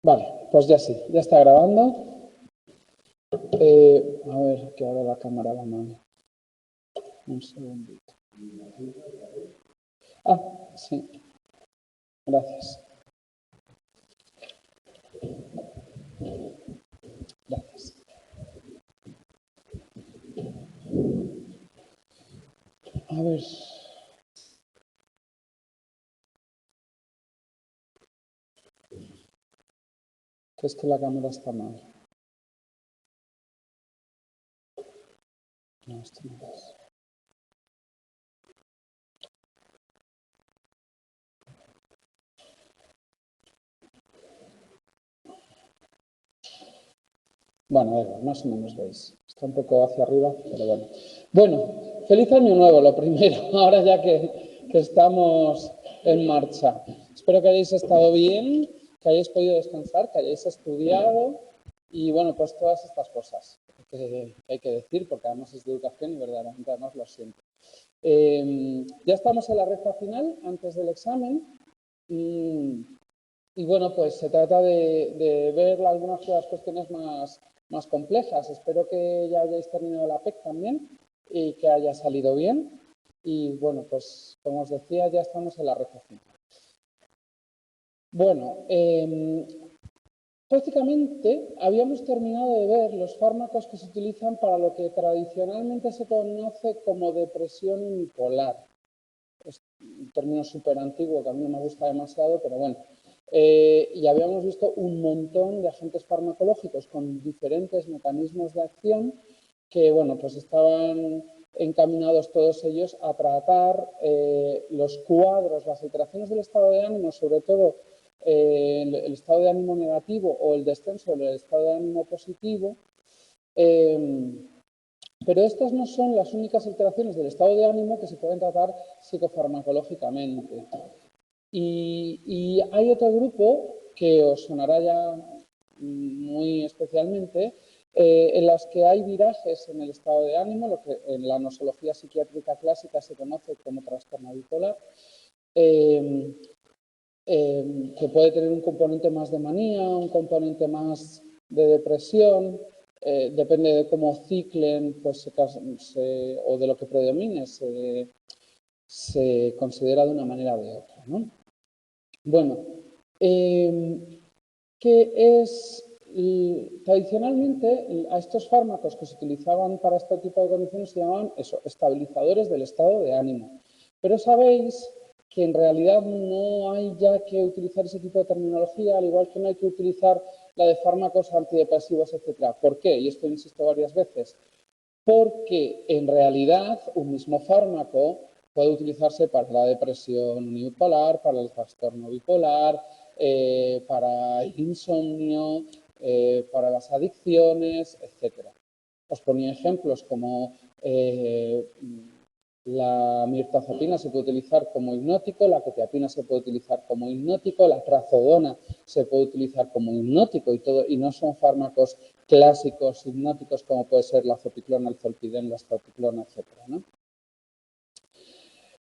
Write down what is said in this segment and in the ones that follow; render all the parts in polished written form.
Vale, pues ya sí, ya está grabando. A ver, que ahora la cámara va mal. Un segundito. Ah, sí, gracias. Gracias. A ver. Que es que la cámara está mal. No, esto no es. Bueno, da igual, más o menos veis. Está un poco hacia arriba, pero bueno. Bueno, feliz año nuevo, lo primero, ahora ya que estamos en marcha. Espero que hayáis estado bien, que hayáis podido descansar, que hayáis estudiado y, bueno, pues todas estas cosas que hay que decir, porque además es de educación y verdaderamente además lo siento. Ya estamos en la recta final, antes del examen, y bueno, pues se trata de ver algunas de las cuestiones más complejas. Espero que ya hayáis terminado la PEC también y que haya salido bien. Y bueno, pues como os decía, ya estamos en la recta final. Bueno, prácticamente habíamos terminado de ver los fármacos que se utilizan para lo que tradicionalmente se conoce como depresión unipolar. Es un término súper antiguo que a mí no me gusta demasiado, pero bueno. Y habíamos visto un montón de agentes farmacológicos con diferentes mecanismos de acción que, bueno, pues estaban encaminados todos ellos a tratar los cuadros, las alteraciones del estado de ánimo, sobre todo el estado de ánimo negativo o el descenso del estado de ánimo positivo. Pero estas no son las únicas alteraciones del estado de ánimo que se pueden tratar psicofarmacológicamente. Y hay otro grupo que os sonará ya muy especialmente, en las que hay virajes en el estado de ánimo, lo que en la nosología psiquiátrica clásica se conoce como trastorno bipolar, que puede tener un componente más de manía, un componente más de depresión, depende de cómo ciclen pues, o de lo que predomine, se considera de una manera o de otra, ¿no? Bueno, ¿qué es? Tradicionalmente a estos fármacos que se utilizaban para este tipo de condiciones se llamaban estabilizadores del estado de ánimo. Pero sabéis que en realidad no hay ya que utilizar ese tipo de terminología, al igual que no hay que utilizar la de fármacos antidepresivos, etc. ¿Por qué? Y esto insisto varias veces. Porque en realidad un mismo fármaco puede utilizarse para la depresión unipolar, para el trastorno bipolar, para el insomnio, para las adicciones, etc. Os ponía ejemplos como la mirtazapina se puede utilizar como hipnótico, la quetiapina se puede utilizar como hipnótico, la trazodona se puede utilizar como hipnótico y no son fármacos clásicos hipnóticos como puede ser la zopiclona, el zolpidem, la estaticlona, etc., ¿no?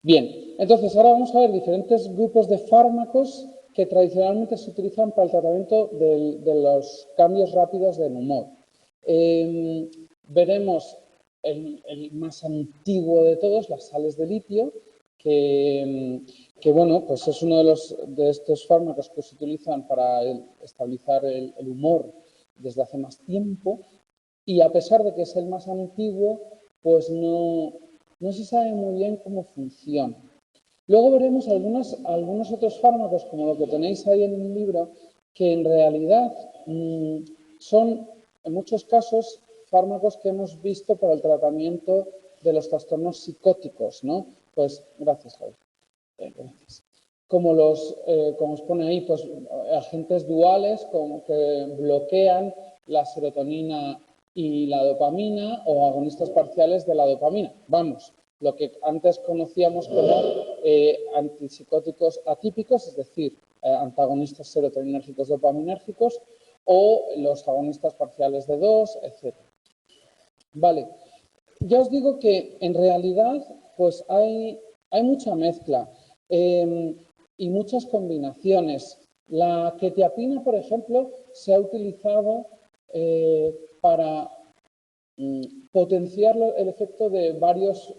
Bien, entonces ahora vamos a ver diferentes grupos de fármacos que tradicionalmente se utilizan para el tratamiento de los cambios rápidos del humor. Veremos el más antiguo de todos, las sales de litio, que bueno, pues es uno de estos fármacos que se utilizan para estabilizar el humor desde hace más tiempo, y a pesar de que es el más antiguo, pues no se sabe muy bien cómo funciona. Luego veremos algunos otros fármacos, como lo que tenéis ahí en el libro, que en realidad son, en muchos casos, fármacos que hemos visto para el tratamiento de los trastornos psicóticos, ¿no? Pues, gracias, Javier. Gracias. Como os pone ahí, pues agentes duales como que bloquean la serotonina y la dopamina o agonistas parciales de la dopamina. Vamos, lo que antes conocíamos como antipsicóticos atípicos, es decir, antagonistas serotoninérgicos dopaminérgicos o los agonistas parciales de 2, etc. Vale, ya os digo que en realidad pues hay mucha mezcla y muchas combinaciones. La quetiapina, por ejemplo, se ha utilizado para potenciar el efecto de varios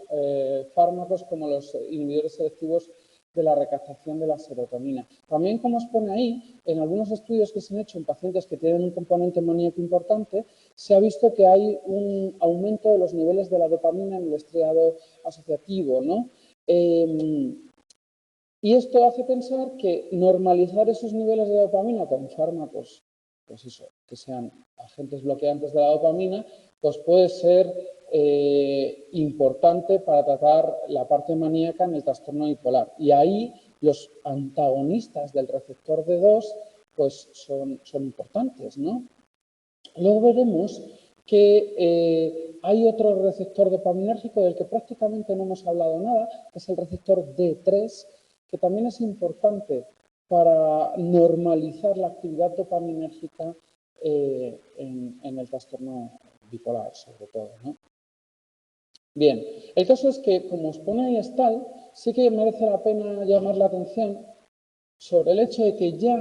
fármacos como los inhibidores selectivos de la recaptación de la serotonina. También, como os pone ahí, en algunos estudios que se han hecho en pacientes que tienen un componente maníaco importante, se ha visto que hay un aumento de los niveles de la dopamina en el estriado asociativo, ¿no? Y esto hace pensar que normalizar esos niveles de dopamina con fármacos, pues eso, que sean agentes bloqueantes de la dopamina, pues puede ser importante para tratar la parte maníaca en el trastorno bipolar. Y ahí los antagonistas del receptor D2 pues son importantes, ¿no? Luego veremos que hay otro receptor dopaminérgico del que prácticamente no hemos hablado nada, que es el receptor D3, que también es importante para normalizar la actividad dopaminérgica en el trastorno bipolar, sobre todo, ¿no? Bien, el caso es que, como os pone ahí Stahl, sí que merece la pena llamar la atención sobre el hecho de que ya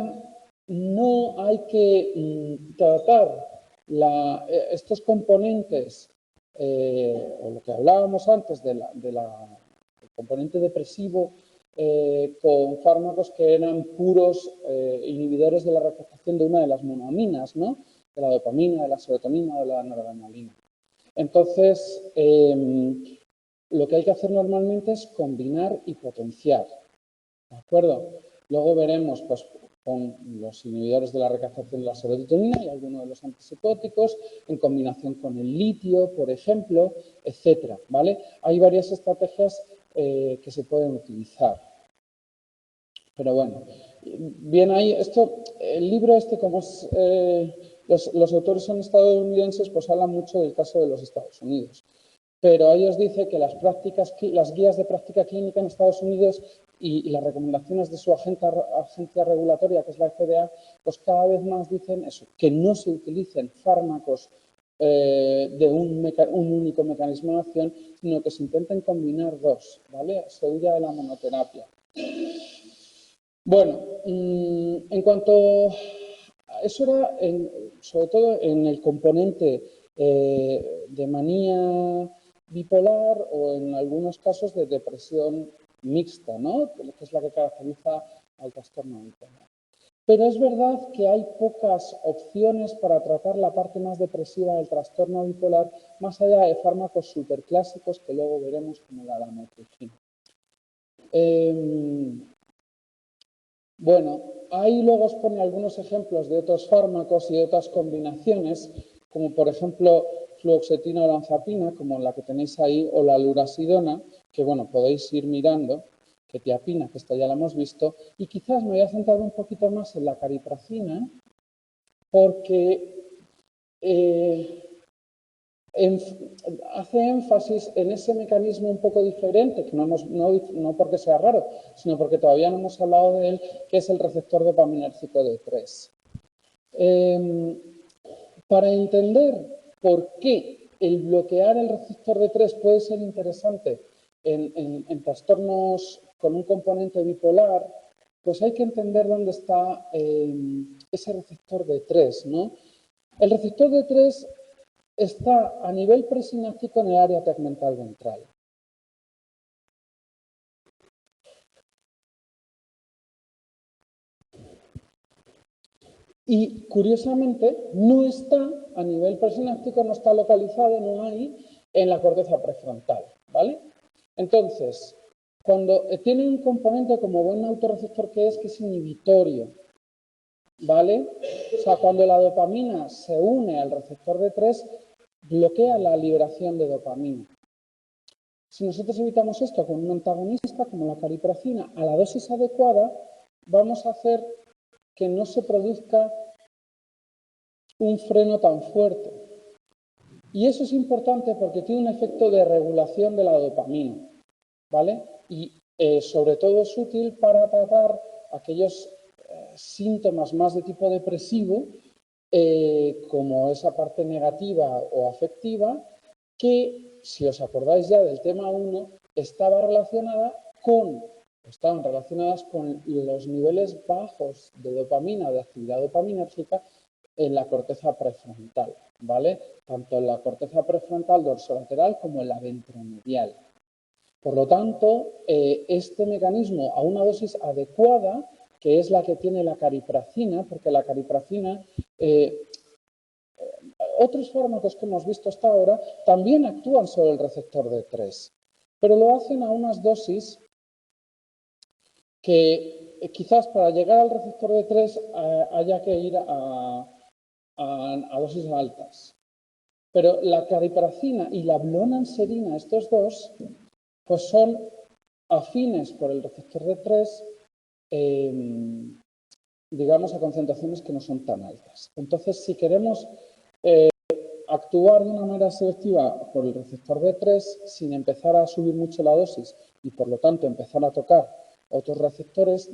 no hay que tratar estos componentes, o lo que hablábamos antes del componente depresivo, con fármacos que eran puros inhibidores de la recaptación de una de las monoaminas, ¿no? De la dopamina, de la serotonina o de la noradrenalina. Entonces, lo que hay que hacer normalmente es combinar y potenciar, ¿de acuerdo? Luego veremos, pues, con los inhibidores de la recaptación de la serotonina y algunos de los antipsicóticos, en combinación con el litio, por ejemplo, etcétera, ¿vale? Hay varias estrategias que se pueden utilizar. Pero bueno, bien ahí, el libro como los autores son estadounidenses, pues habla mucho del caso de los Estados Unidos. Pero ahí os dice que las guías de práctica clínica en Estados Unidos y las recomendaciones de su agencia regulatoria, que es la FDA, pues cada vez más dicen eso, que no se utilicen fármacos de un único mecanismo de acción, sino que se intenten combinar dos, ¿vale? Se huya de la monoterapia. Bueno, en cuanto a eso era, sobre todo en el componente de manía bipolar o en algunos casos de depresión mixta, ¿no? Que es la que caracteriza al trastorno bipolar. Pero es verdad que hay pocas opciones para tratar la parte más depresiva del trastorno bipolar, más allá de fármacos superclásicos que luego veremos como la lamotrigina. Bueno, ahí luego os pone algunos ejemplos de otros fármacos y de otras combinaciones, como por ejemplo fluoxetina o olanzapina, como la que tenéis ahí, o la lurasidona, que bueno, podéis ir mirando, quetiapina, que esta ya la hemos visto, y quizás me voy a centrar un poquito más en la cariprazina, porque hace énfasis en ese mecanismo un poco diferente, que no porque sea raro, sino porque todavía no hemos hablado de él, que es el receptor dopaminérgico D3. Para entender por qué el bloquear el receptor D3 puede ser interesante en trastornos con un componente bipolar, pues hay que entender dónde está ese receptor D3, ¿no? El receptor D3 está a nivel presináptico en el área tegmental ventral. Y curiosamente no está a nivel presináptico, no está localizado, no hay en la corteza prefrontal, ¿vale? Entonces, cuando tiene un componente como buen autorreceptor que es inhibitorio, ¿vale? O sea, cuando la dopamina se une al receptor D3, bloquea la liberación de dopamina. Si nosotros evitamos esto con un antagonista como la cariprazina a la dosis adecuada, vamos a hacer que no se produzca un freno tan fuerte. Y eso es importante porque tiene un efecto de regulación de la dopamina, ¿vale? Y sobre todo es útil para tratar aquellos síntomas más de tipo depresivo, como esa parte negativa o afectiva, que, si os acordáis ya del tema 1, estaba relacionada con estaban relacionadas con los niveles bajos de dopamina, de actividad dopaminérgica en la corteza prefrontal, ¿vale? Tanto en la corteza prefrontal dorsolateral como en la ventromedial. Por lo tanto, este mecanismo a una dosis adecuada, que es la que tiene la caripracina, porque la caripracina, otros fármacos que hemos visto hasta ahora también actúan sobre el receptor D3, pero lo hacen a unas dosis que quizás para llegar al receptor D3 haya que ir a dosis altas. Pero la caripracina y la blonanserina, estos dos, pues son afines por el receptor D3, digamos, a concentraciones que no son tan altas. Entonces, si queremos actuar de una manera selectiva por el receptor D3 sin empezar a subir mucho la dosis y, por lo tanto, empezar a tocar otros receptores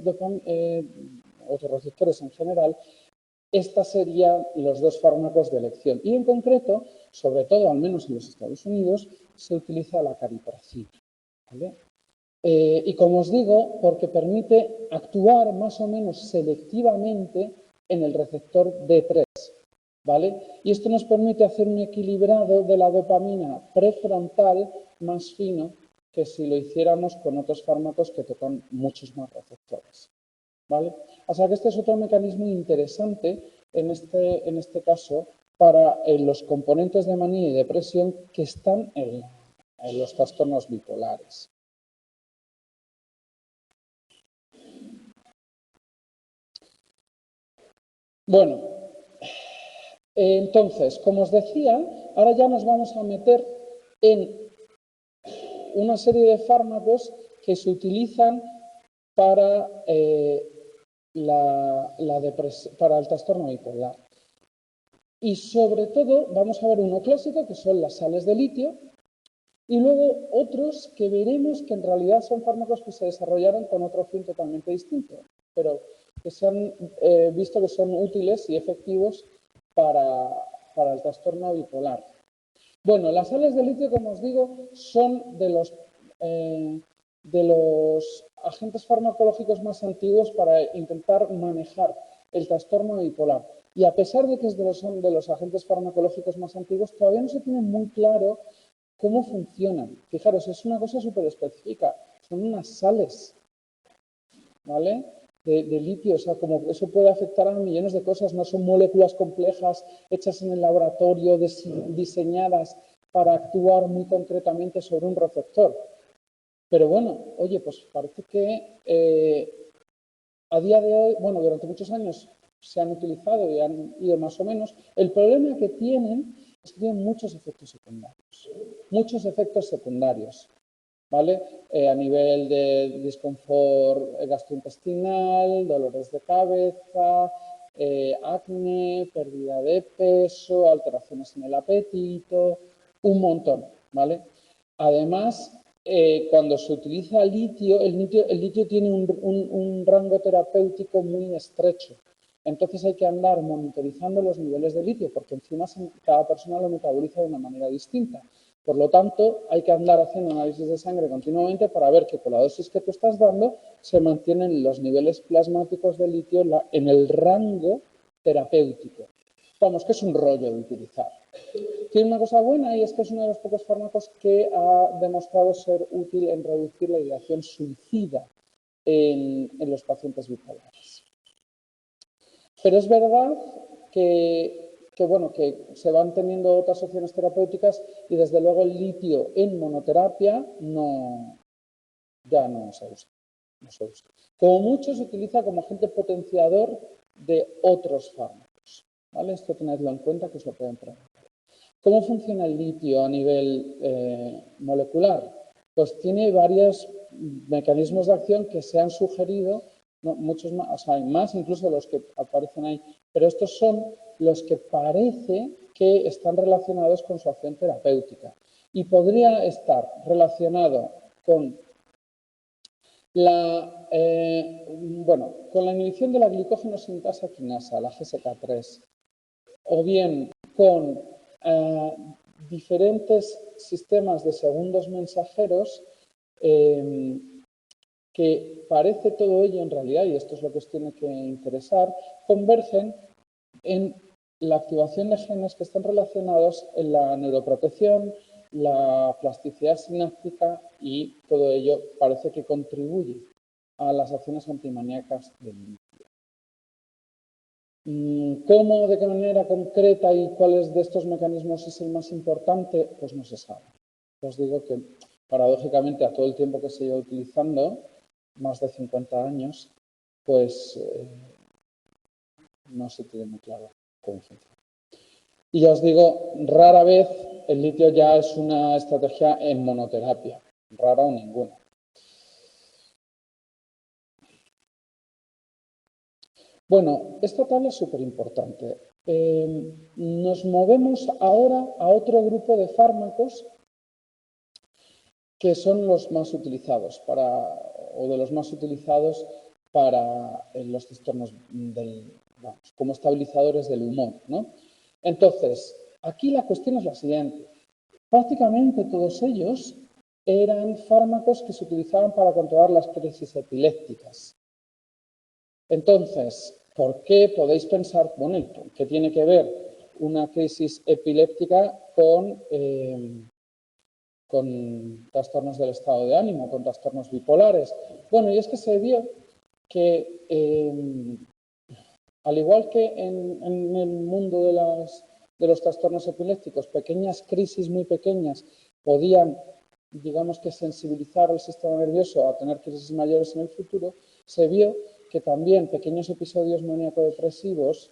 en general, estos serían los dos fármacos de elección. Y en concreto, sobre todo, al menos en los Estados Unidos, se utiliza la caripracina, ¿vale? Y como os digo, porque permite actuar más o menos selectivamente en el receptor D3, ¿vale? Y esto nos permite hacer un equilibrado de la dopamina prefrontal más fino que si lo hiciéramos con otros fármacos que tocan muchos más receptores, ¿vale? O sea que este es otro mecanismo interesante en este caso para los componentes de manía y depresión que están en los trastornos bipolares. Bueno, entonces, como os decía, ahora ya nos vamos a meter en una serie de fármacos que se utilizan para, para el trastorno bipolar. Y sobre todo vamos a ver uno clásico, que son las sales de litio, y luego otros que veremos que en realidad son fármacos que se desarrollaron con otro fin totalmente distinto, pero que se han visto que son útiles y efectivos para el trastorno bipolar. Bueno, las sales de litio, como os digo, son de los agentes farmacológicos más antiguos para intentar manejar el trastorno bipolar. Y a pesar de que son de los agentes farmacológicos más antiguos, todavía no se tiene muy claro cómo funcionan. Fijaros, es una cosa súper específica. Son unas sales, ¿vale? De litio, o sea, como eso puede afectar a millones de cosas, no son moléculas complejas hechas en el laboratorio, diseñadas para actuar muy concretamente sobre un receptor. Pero bueno, oye, pues parece que a día de hoy, bueno, durante muchos años se han utilizado y han ido más o menos. El problema que tienen es que tienen muchos efectos secundarios. ¿Vale? A nivel de disconfort gastrointestinal, dolores de cabeza, acné, pérdida de peso, alteraciones en el apetito, un montón, ¿vale? Además, cuando se utiliza litio, el litio tiene un rango terapéutico muy estrecho. Entonces hay que andar monitorizando los niveles de litio, porque encima cada persona lo metaboliza de una manera distinta. Por lo tanto, hay que andar haciendo análisis de sangre continuamente para ver que con la dosis que tú estás dando se mantienen los niveles plasmáticos de litio en el rango terapéutico. Vamos, que es un rollo de utilizar. Tiene una cosa buena y es que es uno de los pocos fármacos que ha demostrado ser útil en reducir la ideación suicida en los pacientes bipolares. Pero es verdad que se van teniendo otras opciones terapéuticas y desde luego el litio en monoterapia ya no se usa. Como mucho se utiliza como agente potenciador de otros fármacos, ¿vale? Esto tenedlo en cuenta que os lo pueden preguntar. ¿Cómo funciona el litio a nivel molecular? Pues tiene varios mecanismos de acción que se han sugerido, ¿no? Muchos más, o sea, hay más incluso de los que aparecen ahí, pero estos son los que parece que están relacionados con su acción terapéutica. Y podría estar relacionado con con la inhibición de la glicógeno sintasa quinasa, la GSK3, o bien con diferentes sistemas de segundos mensajeros que parece todo ello en realidad, y esto es lo que os tiene que interesar, convergen en la activación de genes que están relacionados en la neuroprotección, la plasticidad sináptica y todo ello parece que contribuye a las acciones antimaníacas del litio. ¿Cómo, de qué manera concreta y cuáles de estos mecanismos es el más importante? Pues no se sabe. Os digo que, paradójicamente, a todo el tiempo que se lleva utilizando, más de 50 años, pues no se tiene muy claro cómo funciona. Y ya os digo, rara vez el litio ya es una estrategia en monoterapia, rara o ninguna. Bueno, esta tabla es súper importante. Nos movemos ahora a otro grupo de fármacos que son los más utilizados o de los más utilizados para los trastornos como estabilizadores del humor, ¿no? Entonces, aquí la cuestión es la siguiente. Prácticamente todos ellos eran fármacos que se utilizaban para controlar las crisis epilépticas. Entonces, ¿por qué podéis pensar, bueno, qué tiene que ver una crisis epiléptica con trastornos del estado de ánimo, con trastornos bipolares? Bueno, y es que se vio que, al igual que en el mundo de los trastornos epilépticos, pequeñas crisis muy pequeñas podían, digamos que, sensibilizar al sistema nervioso a tener crisis mayores en el futuro, se vio que también pequeños episodios maníaco-depresivos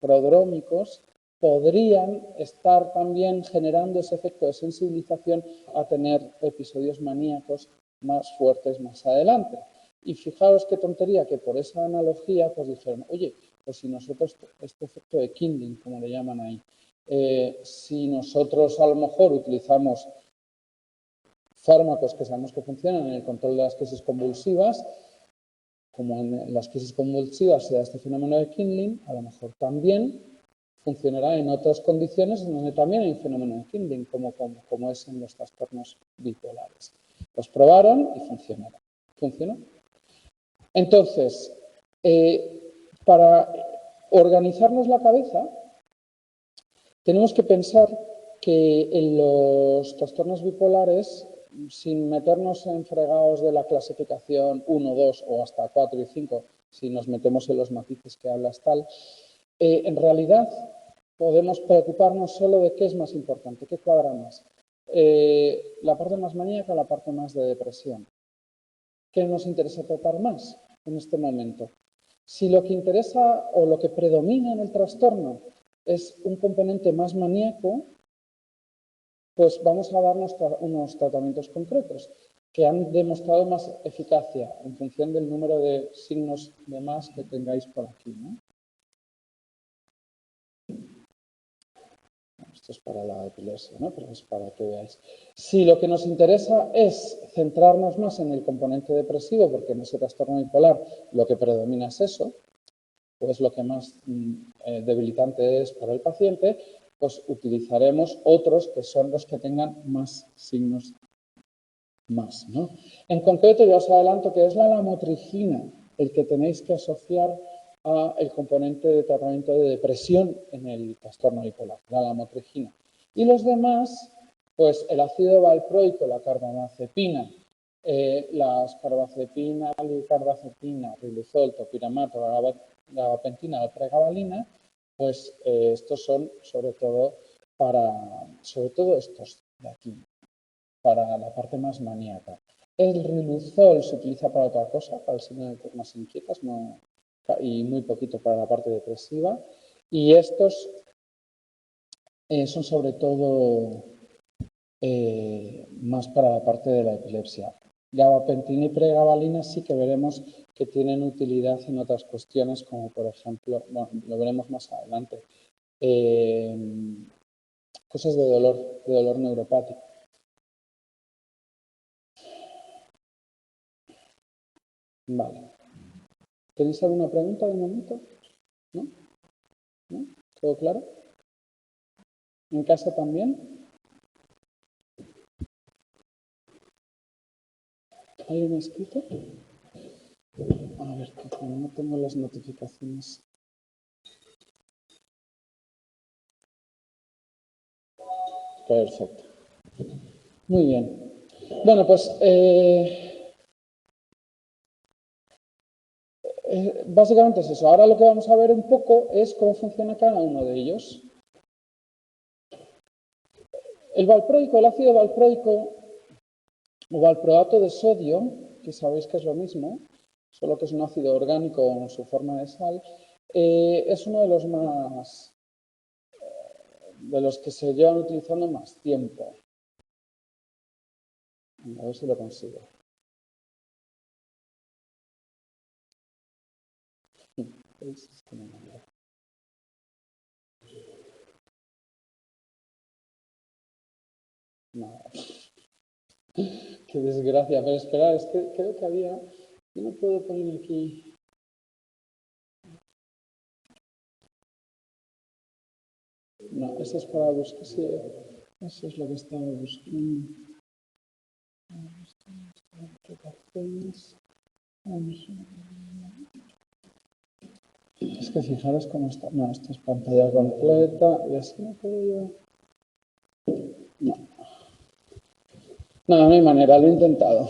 prodrómicos podrían estar también generando ese efecto de sensibilización a tener episodios maníacos más fuertes más adelante. Y fijaos qué tontería que por esa analogía pues dijeron, oye, pues si nosotros, este efecto de kindling, como le llaman ahí, si nosotros a lo mejor utilizamos fármacos que sabemos que funcionan en el control de las crisis convulsivas, como en las crisis convulsivas se da este fenómeno de kindling, a lo mejor también funcionará en otras condiciones en donde también hay un fenómeno de kindling, como es en los trastornos bipolares. Los probaron y funcionaron. ¿Funcionó? Entonces, para organizarnos la cabeza, tenemos que pensar que en los trastornos bipolares, sin meternos en fregados de la clasificación 1, 2 o hasta 4 y 5, si nos metemos en los matices que habla Stahl, en realidad podemos preocuparnos solo de qué es más importante, qué cuadra más. La parte más maníaca o la parte más de depresión. ¿Qué nos interesa tratar más en este momento? Si lo que interesa o lo que predomina en el trastorno es un componente más maníaco, pues vamos a darnos unos tratamientos concretos que han demostrado más eficacia en función del número de signos de más que tengáis por aquí, ¿no? Esto es para la epilepsia, ¿no? Pero es para que veáis. Si lo que nos interesa es centrarnos más en el componente depresivo, porque en ese trastorno bipolar lo que predomina es eso, pues lo que más debilitante es para el paciente, pues utilizaremos otros que son los que tengan más signos más, ¿no? En concreto, ya os adelanto que es la lamotrigina el que tenéis que asociar al componente de tratamiento de depresión en el trastorno bipolar, la lamotrigina. Y los demás, pues el ácido valproico, la carbamazepina, las carbazepina, carbazepina, riluzol, topiramato, gabapentina, la pregabalina, pues estos son sobre todo estos de aquí, para la parte más maníaca. El riluzol se utiliza para otra cosa, para el síndrome de más inquietas, no, y muy poquito para la parte depresiva. Y estos son sobre todo más para la parte de la epilepsia. Gabapentina y pregabalina sí que veremos que tienen utilidad en otras cuestiones, como por ejemplo, bueno, lo veremos más adelante, cosas de dolor neuropático. Vale. ¿Tenéis alguna pregunta de momento? ¿No? ¿No? ¿Todo claro? ¿En casa también? ¿Alguien ha escrito? A ver, que como no tengo las notificaciones. Perfecto. Muy bien. Bueno, pues básicamente es eso. Ahora lo que vamos a ver un poco es cómo funciona cada uno de ellos. El valproico, el ácido valproico o valproato de sodio, que sabéis que es lo mismo, solo que es un ácido orgánico en su forma de sal, es uno de los que se llevan utilizando más tiempo. A ver si lo consigo. No. Qué desgracia. Pero esperad, es que creo que había... Yo no puedo poner aquí... No, eso es para buscar... Sí, eso es lo que estaba buscando. Es que fijaros cómo está. No, esto es pantalla completa. Y así no puedo yo... No. No, no hay manera, lo he intentado.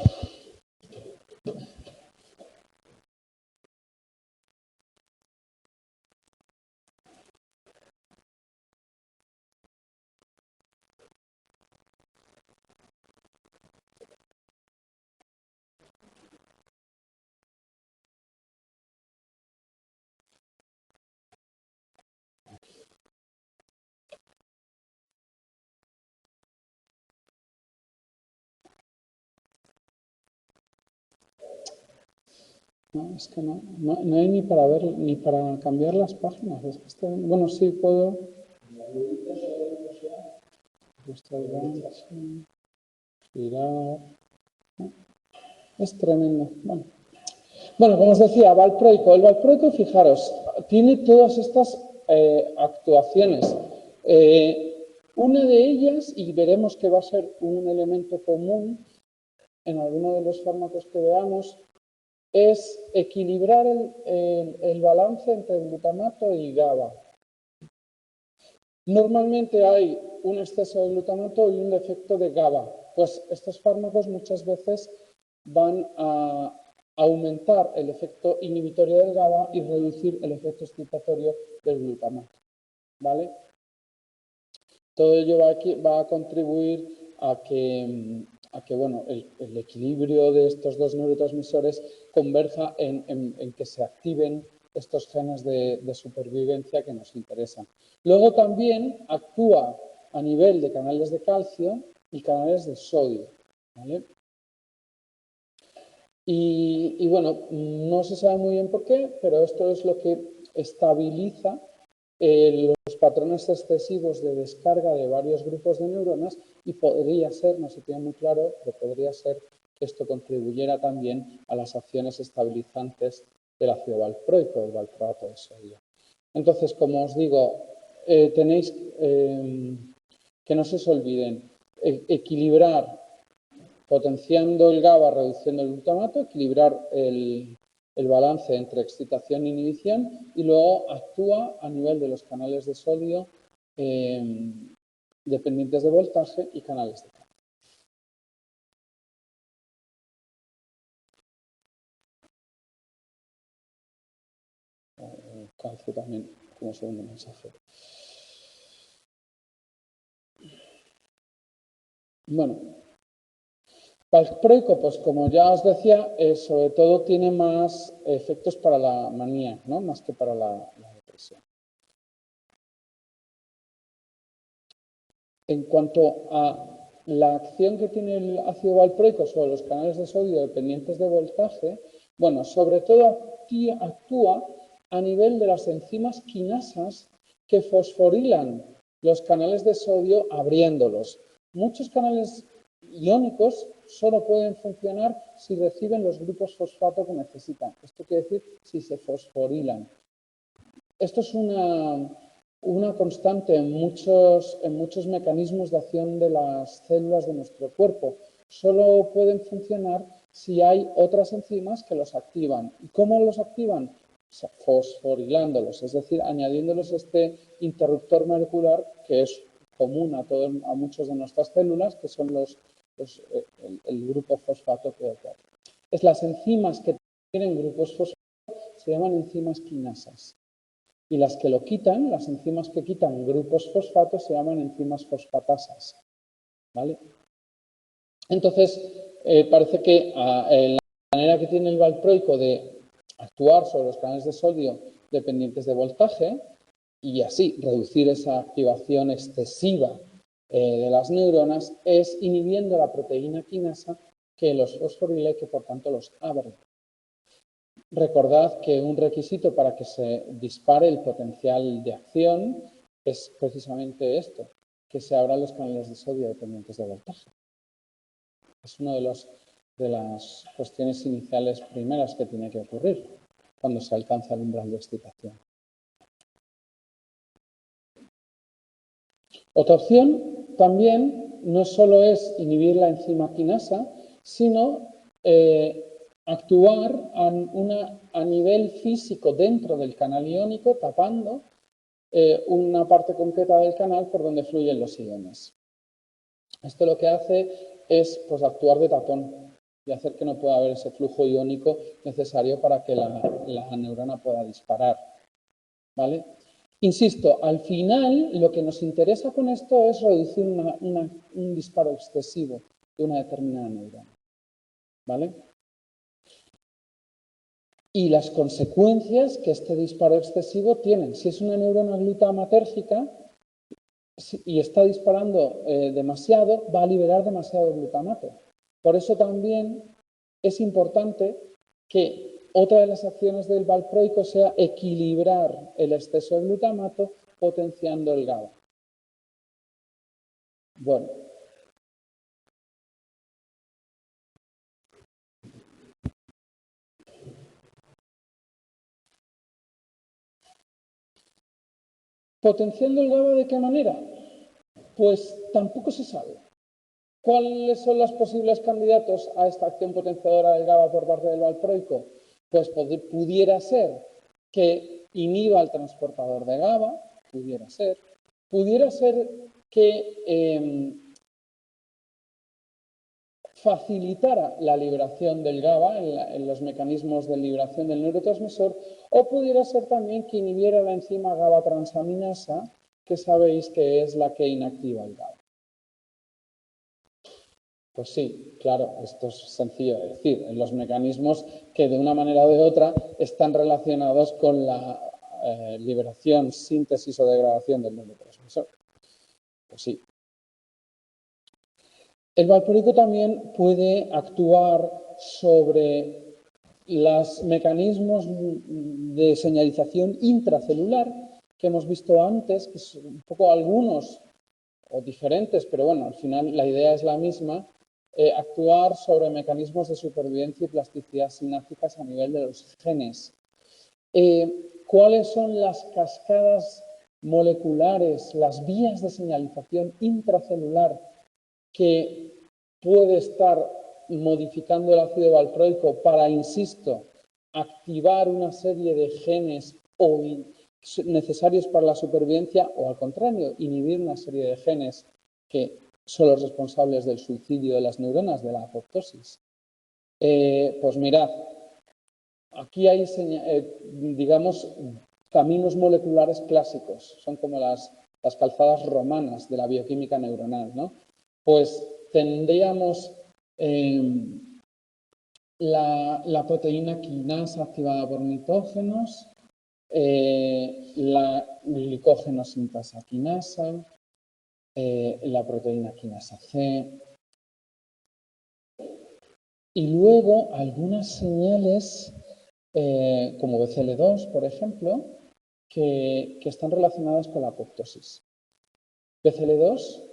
No, es que no hay ni para ver, ni para cambiar las páginas. Es que bueno, sí puedo. Girar. Es tremendo. Bueno, como os decía, valproico. El valproico, fijaros, tiene todas estas actuaciones. Una de ellas, y veremos que va a ser un elemento común en alguno de los fármacos que veamos, es equilibrar el balance entre glutamato y GABA. Normalmente hay un exceso de glutamato y un defecto de GABA. Pues estos fármacos muchas veces van a aumentar el efecto inhibitorio del GABA y reducir el efecto excitatorio del glutamato. ¿Vale? Todo ello va a contribuir a que bueno, el equilibrio de estos dos neurotransmisores converja en que se activen estos genes de supervivencia que nos interesan. Luego también actúa a nivel de canales de calcio y canales de sodio. ¿Vale? Y bueno, no se sabe muy bien por qué, pero esto es lo que estabiliza los patrones excesivos de descarga de varios grupos de neuronas y podría ser, no se tiene muy claro, pero podría ser que esto contribuyera también a las acciones estabilizantes del ácido valproico, del valproato de sodio. Entonces, como os digo, tenéis que no se os olviden equilibrar potenciando el GABA, reduciendo el glutamato, equilibrar el balance entre excitación e inhibición y luego actúa a nivel de los canales de sodio dependientes de voltaje y canales de calcio. Calcio también como segundo mensajero. Bueno, valproico, pues como ya os decía, sobre todo tiene más efectos para la manía, ¿no? Más que para la depresión. En cuanto a la acción que tiene el ácido valproico sobre los canales de sodio dependientes de voltaje, bueno, sobre todo actúa a nivel de las enzimas quinasas que fosforilan los canales de sodio abriéndolos. Muchos canales iónicos solo pueden funcionar si reciben los grupos fosfato que necesitan. Esto quiere decir si se fosforilan. Esto es una constante en muchos mecanismos de acción de las células de nuestro cuerpo. Solo pueden funcionar si hay otras enzimas que los activan. ¿Y cómo los activan? O sea, fosforilándolos, es decir, añadiéndoles este interruptor molecular que es común a muchas de nuestras células, que son el grupo fosfato PO4. Es las enzimas que tienen grupos fosfato se llaman enzimas quinasas. Y las que lo quitan, las enzimas que quitan grupos fosfatos, se llaman enzimas fosfatasas. ¿Vale? Entonces, parece que la manera que tiene el valproico de actuar sobre los canales de sodio dependientes de voltaje y así reducir esa activación excesiva de las neuronas es inhibiendo la proteína quinasa que los fosforile y que por tanto los abre. Recordad que un requisito para que se dispare el potencial de acción es precisamente esto, que se abran los canales de sodio dependientes de voltaje. Es una de las cuestiones iniciales primeras que tiene que ocurrir cuando se alcanza el umbral de excitación. Otra opción también no solo es inhibir la enzima quinasa, sino actuar a nivel físico dentro del canal iónico, tapando una parte concreta del canal por donde fluyen los iones. Esto lo que hace es pues, actuar de tapón y hacer que no pueda haber ese flujo iónico necesario para que la neurona pueda disparar. ¿Vale? Insisto, al final lo que nos interesa con esto es reducir un disparo excesivo de una determinada neurona. ¿Vale? Y las consecuencias que este disparo excesivo tiene. Si es una neurona glutamatérgica y está disparando demasiado, va a liberar demasiado glutamato. Por eso también es importante que otra de las acciones del valproico sea equilibrar el exceso de glutamato potenciando el GABA. Bueno. ¿Potenciando el GABA de qué manera? Pues tampoco se sabe. ¿Cuáles son los posibles candidatos a esta acción potenciadora del GABA por parte del valproico? Pues pudiera ser que inhiba el transportador de GABA, pudiera ser que facilitara la liberación del GABA en los mecanismos de liberación del neurotransmisor, o pudiera ser también que inhibiera la enzima GABA transaminasa, que sabéis que es la que inactiva el GABA. Pues sí, claro, esto es sencillo de decir. En los mecanismos que de una manera o de otra están relacionados con la liberación, síntesis o degradación del neurotransmisor. Pues sí. El valproico también puede actuar sobre los mecanismos de señalización intracelular que hemos visto antes, que son un poco algunos o diferentes, pero bueno, al final la idea es la misma. Actuar sobre mecanismos de supervivencia y plasticidad sinápticas a nivel de los genes. ¿Cuáles son las cascadas moleculares, las vías de señalización intracelular que puede estar modificando el ácido valproico para, insisto, activar una serie de genes necesarios para la supervivencia o, al contrario, inhibir una serie de genes que son los responsables del suicidio de las neuronas, de la apoptosis? Pues mirad, aquí hay, digamos, caminos moleculares clásicos, son como las calzadas romanas de la bioquímica neuronal, ¿no? Pues tendríamos la proteína quinasa activada por mitógenos, la glicógeno sintasa quinasa, la proteína quinasa C. Y luego algunas señales, como BCL2, por ejemplo, que están relacionadas con la apoptosis. BCL2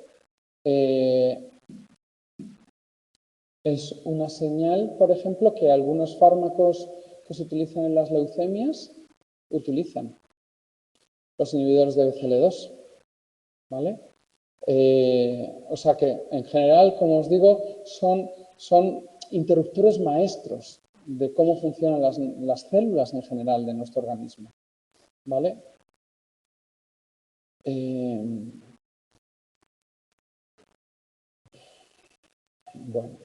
es una señal, por ejemplo, que algunos fármacos que se utilizan en las leucemias utilizan. Los inhibidores de BCL2. ¿Vale? O sea que, en general, como os digo, son interruptores maestros de cómo funcionan las células en general de nuestro organismo. ¿Vale? Bueno.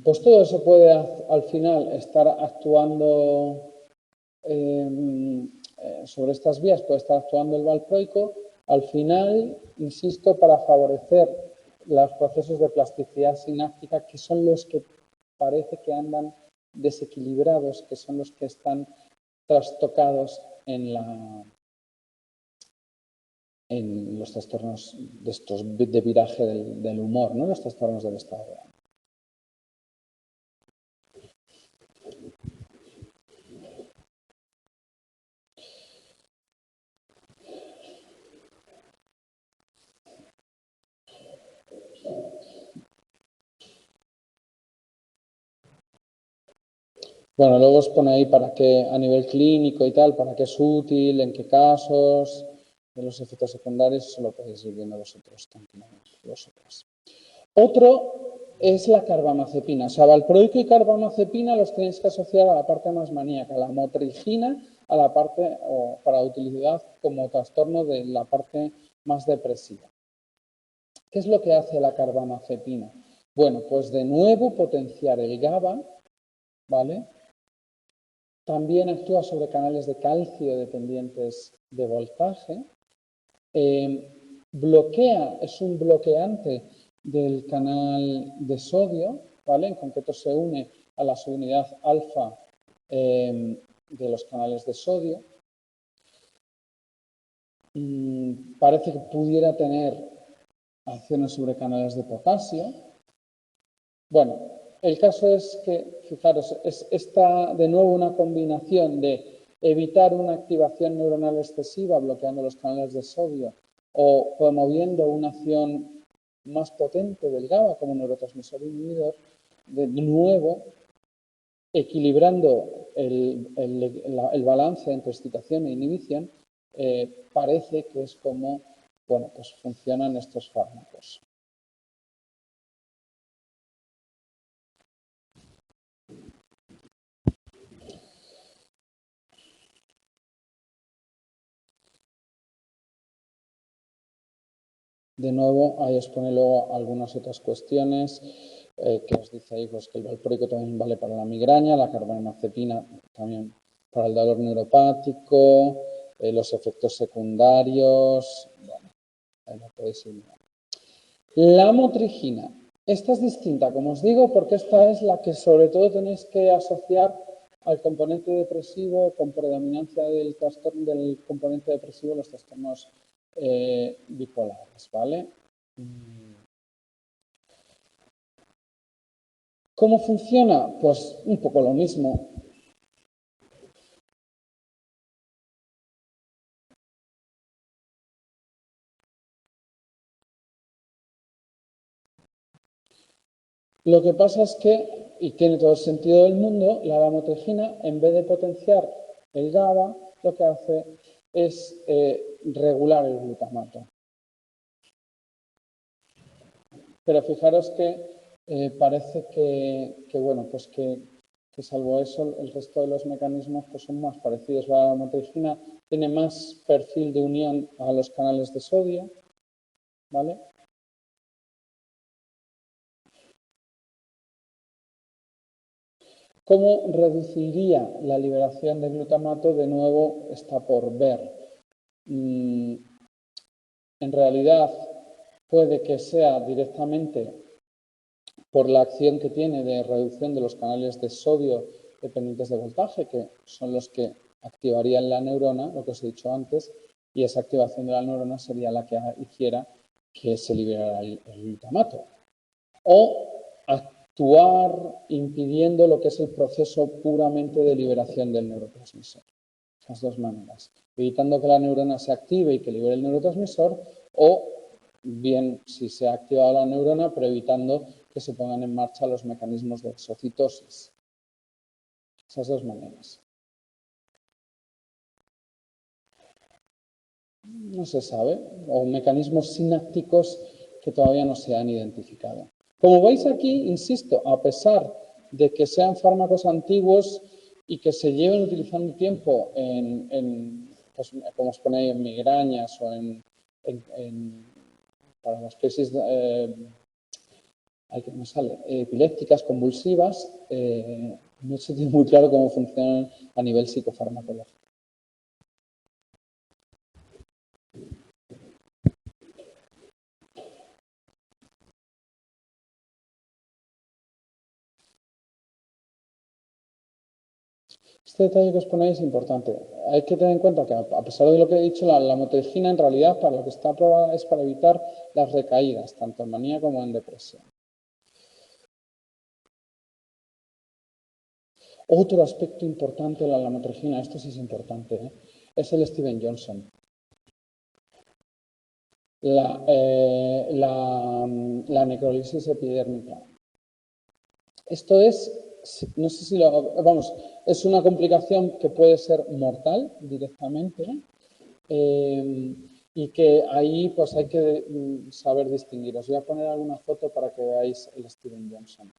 Pues todo eso puede al final estar actuando sobre estas vías, puede estar actuando el valproico, al final, insisto, para favorecer los procesos de plasticidad sináptica, que son los que parece que andan desequilibrados, que son los que están trastocados en los trastornos de viraje del humor, ¿no? Los trastornos del estado de ánimo. Bueno, luego os pone ahí para qué, a nivel clínico y tal, para qué es útil, en qué casos, de los efectos secundarios, eso lo podéis ir viendo vosotros tranquilamente. Otro es la carbamazepina. O sea, valproico y carbamazepina los tenéis que asociar a la parte más maníaca, la motrigina a la parte, o para utilidad como trastorno de la parte más depresiva. ¿Qué es lo que hace la carbamazepina? Bueno, pues de nuevo potenciar el GABA, ¿vale? También actúa sobre canales de calcio dependientes de voltaje. Es un bloqueante del canal de sodio, ¿vale? En concreto se une a la subunidad alfa de los canales de sodio. Parece que pudiera tener acciones sobre canales de potasio. Bueno, el caso es que, fijaros, es esta de nuevo una combinación de evitar una activación neuronal excesiva bloqueando los canales de sodio o promoviendo una acción más potente del GABA como neurotransmisor inhibidor, de nuevo equilibrando el balance entre excitación e inhibición, parece que es como, bueno, pues funcionan estos fármacos. De nuevo, ahí os pone luego algunas otras cuestiones que os dice ahí pues, que el valproico también vale para la migraña, la carbamazepina también para el dolor neuropático, los efectos secundarios. Bueno, ahí lo podéis ir mirando. La motrigina. Esta es distinta, como os digo, porque esta es la que sobre todo tenéis que asociar al componente depresivo con predominancia del trastorno del componente depresivo, los trastornos bipolares, ¿vale? ¿Cómo funciona? Pues un poco lo mismo. Lo que pasa es que, y tiene todo el sentido del mundo, la lamotrigina, en vez de potenciar el GABA, lo que hace es regular el glutamato. Pero fijaros que parece que, bueno, pues que salvo eso, el resto de los mecanismos pues son más parecidos. La lamotrigina tiene más perfil de unión a los canales de sodio, ¿vale? ¿Cómo reduciría la liberación de glutamato? De nuevo está por ver. En realidad puede que sea directamente por la acción que tiene de reducción de los canales de sodio dependientes de voltaje, que son los que activarían la neurona, lo que os he dicho antes, y esa activación de la neurona sería la que hiciera que se liberara el glutamato. O actuar impidiendo lo que es el proceso puramente de liberación del neurotransmisor. Esas dos maneras. Evitando que la neurona se active y que libere el neurotransmisor, o bien si se ha activado la neurona, pero evitando que se pongan en marcha los mecanismos de exocitosis. Esas dos maneras. No se sabe. O mecanismos sinápticos que todavía no se han identificado. Como veis aquí, insisto, a pesar de que sean fármacos antiguos y que se lleven utilizando tiempo pues, como os ponéis, en migrañas o para las crisis epilépticas, convulsivas, no se tiene muy claro cómo funcionan a nivel psicofarmacológico. Este detalle que os ponéis es importante. Hay que tener en cuenta que, a pesar de lo que he dicho, la lamotrigina en realidad para lo que está aprobada es para evitar las recaídas, tanto en manía como en depresión. Otro aspecto importante de la lamotrigina, esto sí es importante, es el Steven Johnson. La necrólisis epidérmica. Esto es, no sé si vamos, es una complicación que puede ser mortal directamente y que ahí pues hay que saber distinguir. Os voy a poner alguna foto para que veáis el Steven Johnson.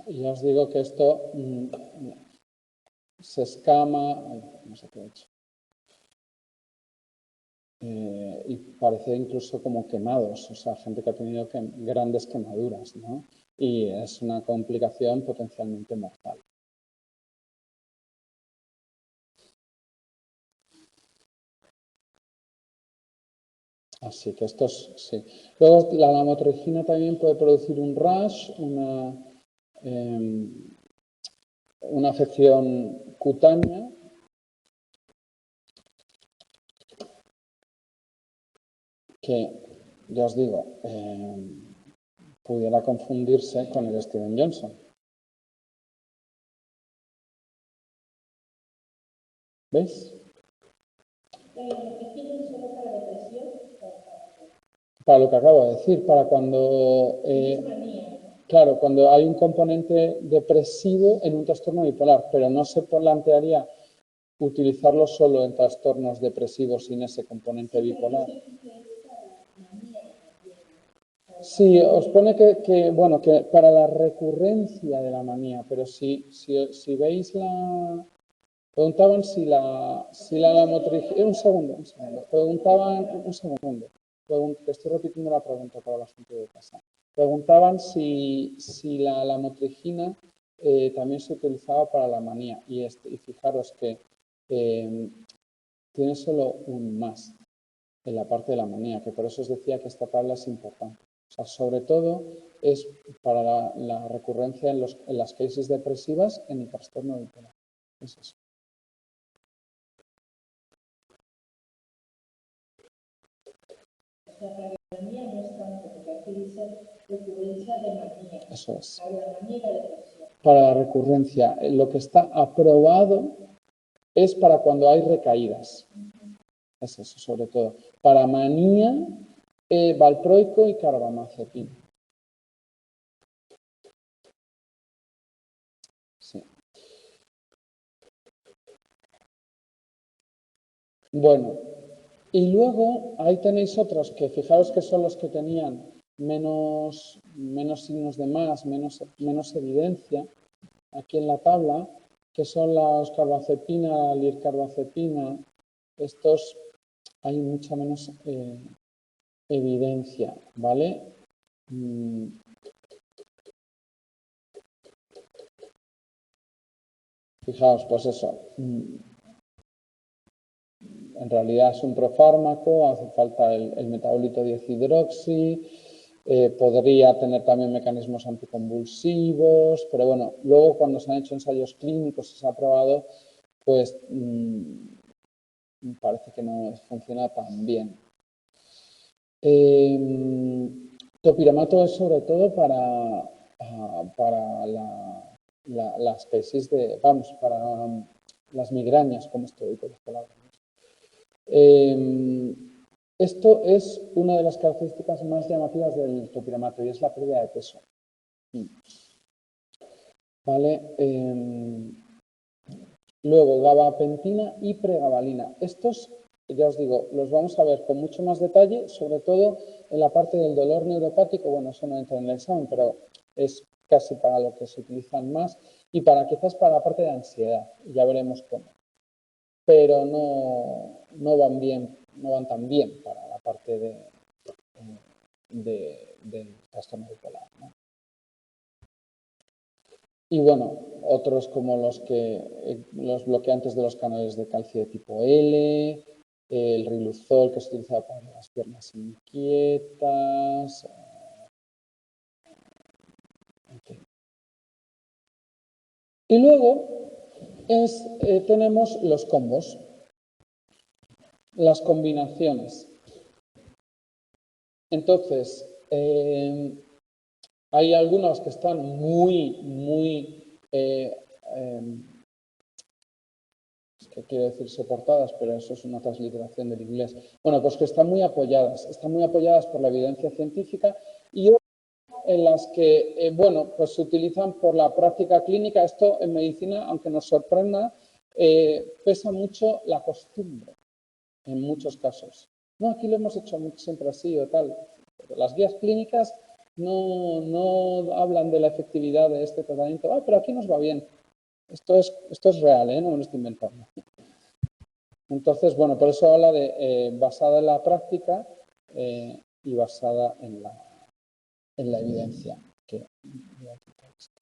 Ya os digo que esto se escama, no sé qué he hecho, y parece incluso como quemados, o sea, gente que ha tenido grandes quemaduras, ¿no? Y es una complicación potencialmente mortal. Así que esto es, sí. Luego la lamotrigina también puede producir un rash, una afección cutánea que, ya os digo, pudiera confundirse con el Steven Johnson. ¿Veis? Para lo que acabo de decir, para cuando... claro, cuando hay un componente depresivo en un trastorno bipolar, pero no se plantearía utilizarlo solo en trastornos depresivos sin ese componente bipolar. Sí, os pone bueno, que para la recurrencia de la manía, pero si veis la... Preguntaban si la lamotrigina... Un segundo. Preguntaban... Un segundo. Estoy repitiendo la pregunta para la gente de casa. Preguntaban si la lamotrigina también se utilizaba para la manía. Y fijaros que tiene solo un más en la parte de la manía, que por eso os decía que esta tabla es importante. O sea, sobre todo es para la recurrencia en las crisis depresivas en el trastorno bipolar. Es eso. O sea, para la manía no es tanto, porque aquí dice recurrencia de manía. Eso es. Para la manía y la depresión. Para la recurrencia, lo que está aprobado es para cuando hay recaídas. Es eso, sobre todo. Para manía, valproico y carbamazepina. Sí. Bueno, y luego ahí tenéis otros que fijaros que son los que tenían menos signos de menos evidencia aquí en la tabla, que son las carbazepina, la lircarbazepina. Estos hay mucha menos evidencia, ¿vale? Fijaos, pues eso. En realidad es un profármaco, hace falta el metabolito 10-hidroxi, podría tener también mecanismos anticonvulsivos, pero bueno, luego cuando se han hecho ensayos clínicos y se ha probado, pues parece que no funciona tan bien. Topiramato es sobre todo para las crisis de, vamos, para las migrañas, como estoy con las palabras. Esto es una de las características más llamativas del topiramato y es la pérdida de peso. ¿Vale? Luego, gabapentina y pregabalina. Estos, ya os digo, los vamos a ver con mucho más detalle, sobre todo en la parte del dolor neuropático. Bueno, eso no entra en el examen, pero es casi para lo que se utilizan más y quizás para la parte de ansiedad. Ya veremos cómo. Pero no van bien, no van tan bien para la parte del trastorno bipolar, ¿no? Y bueno, otros como los bloqueantes de los canales de calcio de tipo L, el riluzol que se utiliza para las piernas inquietas. Okay. Y luego tenemos los combos, las combinaciones. Entonces, hay algunos que están muy, es que quiero decir soportadas, pero eso es una transliteración del inglés. Bueno, pues que están muy apoyadas por la evidencia científica y en las que, bueno, pues se utilizan por la práctica clínica. Esto en medicina, aunque nos sorprenda, pesa mucho la costumbre en muchos casos. No, aquí lo hemos hecho siempre así o tal. Pero las guías clínicas no hablan de la efectividad de este tratamiento. Pero aquí nos va bien. Esto es real, no me lo estoy inventando. Entonces, bueno, por eso habla de basada en la práctica y basada en la evidencia. Voy a quitar esto.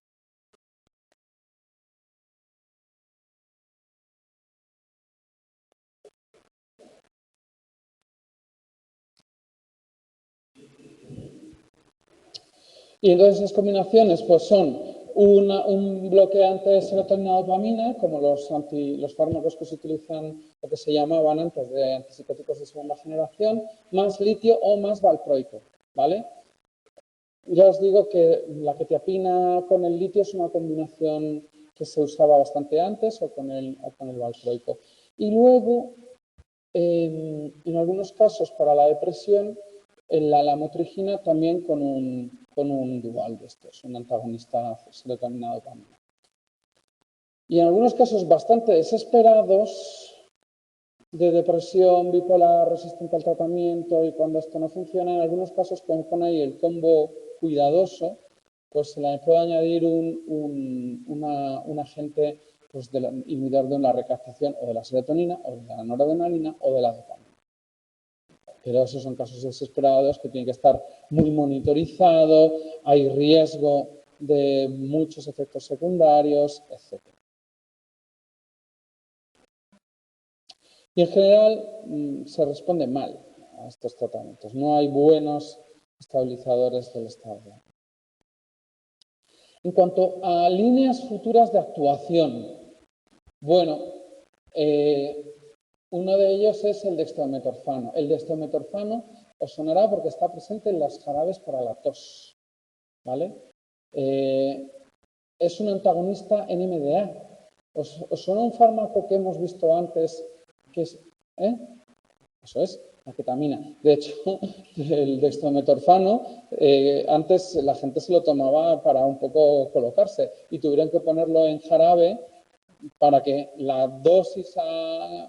Y entonces esas combinaciones pues son un bloqueante de serotonina-dopamina, como los fármacos que se utilizan, o que se llamaban antes de antipsicóticos de segunda generación, más litio o más valproico, ¿vale? Ya os digo que la quetiapina con el litio es una combinación que se usaba bastante antes, o con el valproico. Y luego, en algunos casos para la depresión, la lamotrigina también con un dual de estos, un antagonista serotonina-dopamina. Y en algunos casos bastante desesperados, de depresión bipolar resistente al tratamiento, y cuando esto no funciona, en algunos casos con ahí el combo cuidadoso, pues se le puede añadir un agente pues, inhibidor de la recaptación o de la serotonina, o de la noradrenalina, o de la dopamina. Pero esos son casos desesperados que tienen que estar muy monitorizado, hay riesgo de muchos efectos secundarios, etc. Y en general se responde mal a estos tratamientos. No hay buenos estabilizadores del estado. En cuanto a líneas futuras de actuación, bueno, uno de ellos es el dextrometorfano. El dextrometorfano os sonará porque está presente en las jarabes para la tos, ¿vale? Es un antagonista NMDA. ¿Os suena un fármaco que hemos visto antes que es... Eso es, la ketamina. De hecho, el dextrometorfano, antes la gente se lo tomaba para un poco colocarse y tuvieron que ponerlo en jarabe para que la dosis,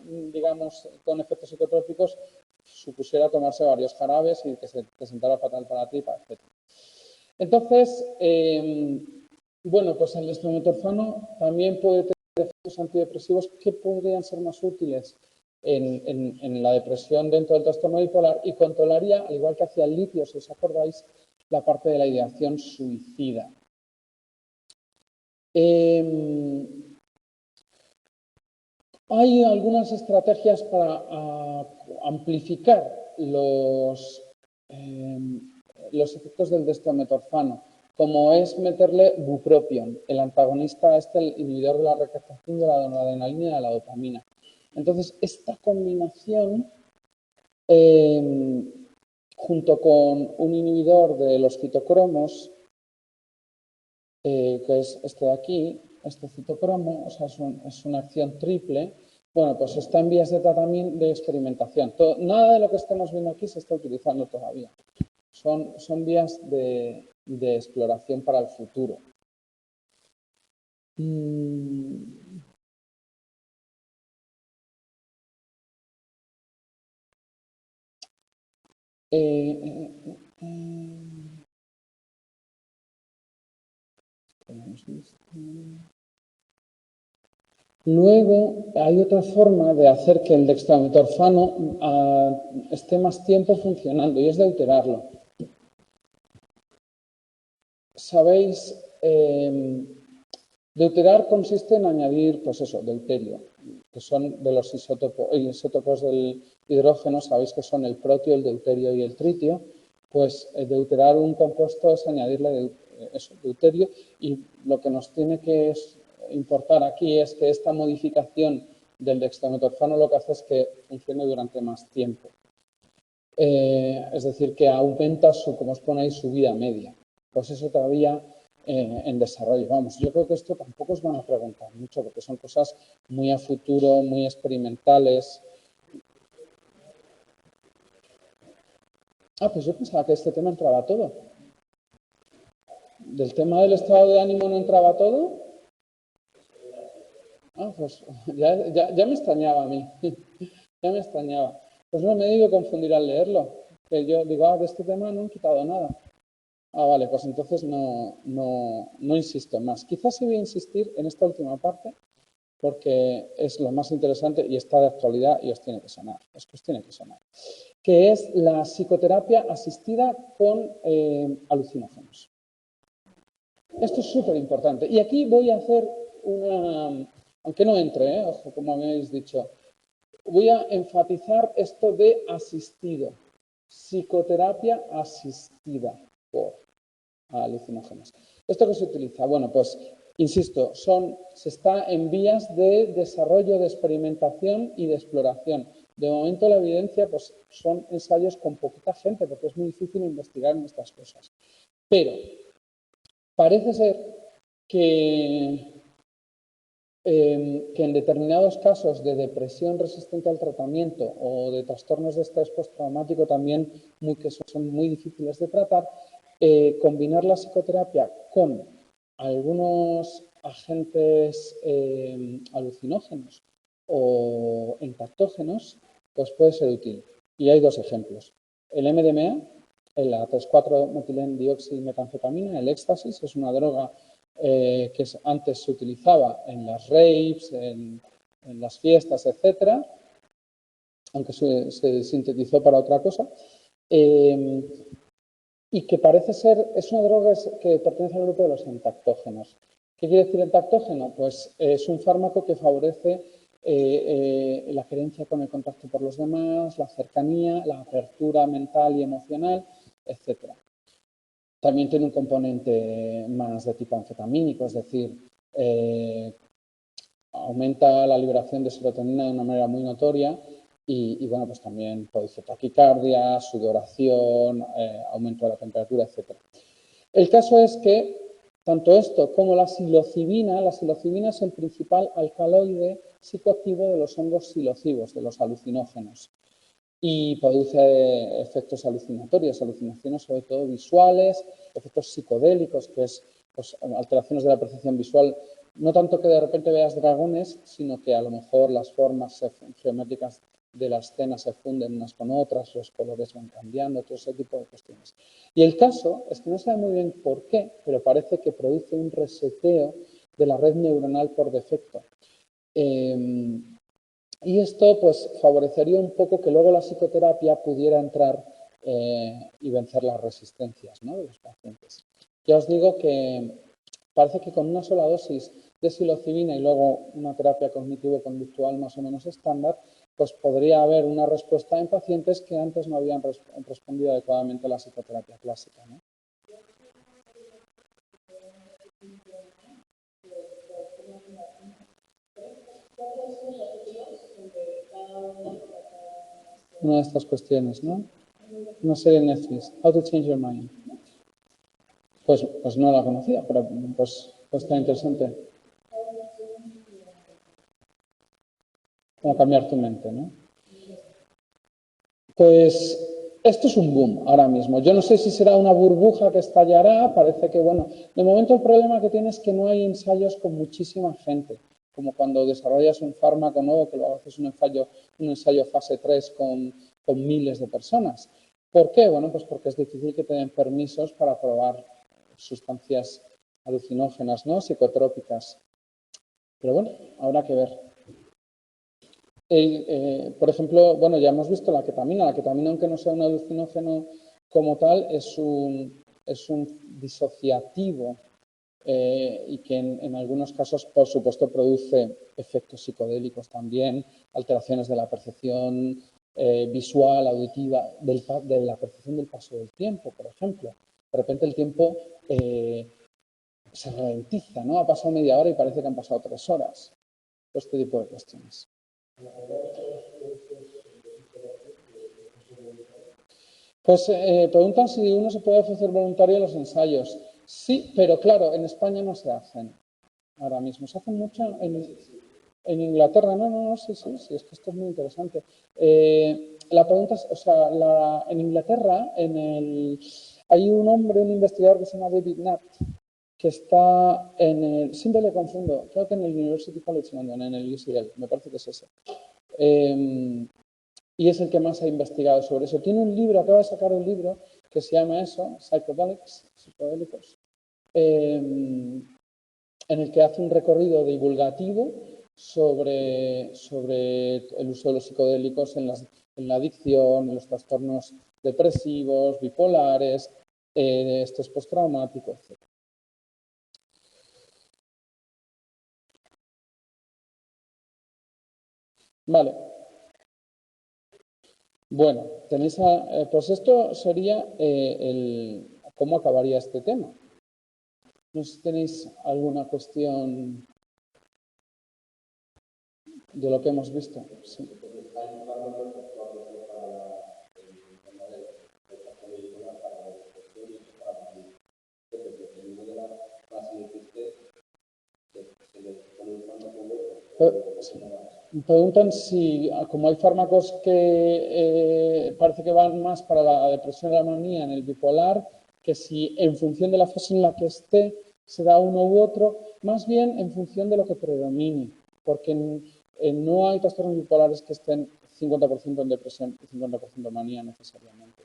digamos, con efectos psicotrópicos supusiera tomarse varios jarabes y que se presentara fatal para la tripa, etc. Entonces, bueno, pues el dextrometorfano también puede tener efectos antidepresivos que podrían ser más útiles en la depresión dentro del trastorno bipolar y controlaría, al igual que hacía el litio, si os acordáis, la parte de la ideación suicida. Hay algunas estrategias para amplificar los efectos del dextrometorfano, como es meterle bupropion, el antagonista el inhibidor de la recaptación de la noradrenalina y de la dopamina. Entonces, esta combinación, junto con un inhibidor de los citocromos, que es este de aquí, este citocromo, o sea, es una acción triple. Bueno, pues está en vías de tratamiento, de experimentación. Nada de lo que estamos viendo aquí se está utilizando todavía. Son vías de exploración para el futuro. Luego, hay otra forma de hacer que el dextrometorfano esté más tiempo funcionando y es deuterarlo. Sabéis, deuterar consiste en añadir, pues eso, deuterio, que son de los isótopos del hidrógeno, sabéis que son el protio, el deuterio y el tritio. Pues deuterar un compuesto es añadirle deuterio, y lo que nos tiene que importar aquí es que esta modificación del dextrometorfano lo que hace es que funcione durante más tiempo. Es decir, que aumenta como os ponéis, su vida media. Pues eso todavía en desarrollo. Vamos, yo creo que esto tampoco os van a preguntar mucho porque son cosas muy a futuro, muy experimentales. Pues yo pensaba que este tema entraba todo. ¿Del tema del estado de ánimo no entraba todo? Pues ya me extrañaba a mí. Ya me extrañaba. Pues no me he debido confundir al leerlo. Que yo digo, de este tema no han quitado nada. Vale, pues entonces no insisto más. Quizás sí voy a insistir en esta última parte porque es lo más interesante y está de actualidad y os tiene que sonar. Es que os tiene que sonar. Que es la psicoterapia asistida con alucinógenos. Esto es súper importante. Y aquí voy a hacer aunque no entre, ojo, como me habéis dicho, voy a enfatizar esto de asistido. Psicoterapia asistida por alucinógenos. ¿Esto qué se utiliza? Bueno, pues, insisto, se está en vías de desarrollo, de experimentación y de exploración. De momento la evidencia, pues, son ensayos con poquita gente, porque es muy difícil investigar en estas cosas. Pero parece ser que en determinados casos de depresión resistente al tratamiento o de trastornos de estrés postraumático también, que son muy difíciles de tratar, combinar la psicoterapia con algunos agentes alucinógenos o entactógenos, pues puede ser útil. Y hay dos ejemplos. El MDMA, la 3,4-metilendioximetanfetamina, el éxtasis, es una droga que antes se utilizaba en las raves, en las fiestas, etcétera, aunque se sintetizó para otra cosa, y que parece ser, es una droga que pertenece al grupo de los entactógenos. ¿Qué quiere decir entactógeno? Pues es un fármaco que favorece la querencia con el contacto por los demás, la cercanía, la apertura mental y emocional, etcétera. También tiene un componente más de tipo anfetamínico, es decir, aumenta la liberación de serotonina de una manera muy notoria y bueno, pues también produce taquicardia, sudoración, aumento de la temperatura, etc. El caso es que tanto esto como la psilocibina es el principal alcaloide psicoactivo de los hongos psilocibos, de los alucinógenos, y produce efectos alucinatorios, alucinaciones sobre todo visuales, efectos psicodélicos, que es pues, alteraciones de la percepción visual, no tanto que de repente veas dragones, sino que a lo mejor las formas geométricas de la escena se funden unas con otras, los colores van cambiando, todo ese tipo de cuestiones. Y el caso es que no se sabe muy bien por qué, pero parece que produce un reseteo de la red neuronal por defecto. Y esto pues favorecería un poco que luego la psicoterapia pudiera entrar y vencer las resistencias, ¿no?, de los pacientes. Ya os digo que parece que con una sola dosis de psilocibina y luego una terapia cognitivo-conductual más o menos estándar, pues podría haber una respuesta en pacientes que antes no habían respondido adecuadamente a la psicoterapia clásica, ¿no? Una de estas cuestiones, ¿no? Una serie de Netflix, How to Change Your Mind. Pues no la conocía, pero pues está interesante. Como cambiar tu mente, ¿no? Pues esto es un boom ahora mismo. Yo no sé si será una burbuja que estallará, parece que, bueno, de momento el problema que tiene es que no hay ensayos con muchísima gente, como cuando desarrollas un fármaco nuevo, que luego haces un ensayo fase 3 con miles de personas. ¿Por qué? Bueno, pues porque es difícil que te den permisos para probar sustancias alucinógenas, ¿no? Psicotrópicas. Pero bueno, habrá que ver. Por ejemplo, bueno, ya hemos visto la ketamina. La ketamina, aunque no sea un alucinógeno como tal, es un disociativo y que en algunos casos, por supuesto, produce efectos psicodélicos también, alteraciones de la percepción visual, auditiva, de la percepción del paso del tiempo, por ejemplo. De repente el tiempo se ralentiza, ¿no? Ha pasado media hora y parece que han pasado 3 horas. Este tipo de cuestiones. Pues preguntan si uno se puede ofrecer voluntario a los ensayos. Sí, pero claro, en España no se hacen ahora mismo. Se hacen mucho en Inglaterra. No, sí, es que esto es muy interesante. La pregunta es, o sea, en Inglaterra hay un hombre, un investigador que se llama David Nutt, que está siempre le confundo, creo que en el University College London, en el UCL, me parece que es ese. Y es el que más ha investigado sobre eso. Tiene un libro, acaba de sacar un libro que se llama eso, Psicodélicos, en el que hace un recorrido divulgativo sobre el uso de los psicodélicos en la adicción, en los trastornos depresivos, bipolares, estrés postraumático, etc. Vale. Bueno, pues esto sería cómo acabaría este tema. No sé si tenéis alguna cuestión de lo que hemos visto. Sí. Preguntan si, como hay fármacos que parece que van más para la depresión y la manía en el bipolar, que si en función de la fase en la que esté se da uno u otro, más bien en función de lo que predomine, porque no hay trastornos bipolares que estén 50% en depresión y 50% en manía necesariamente.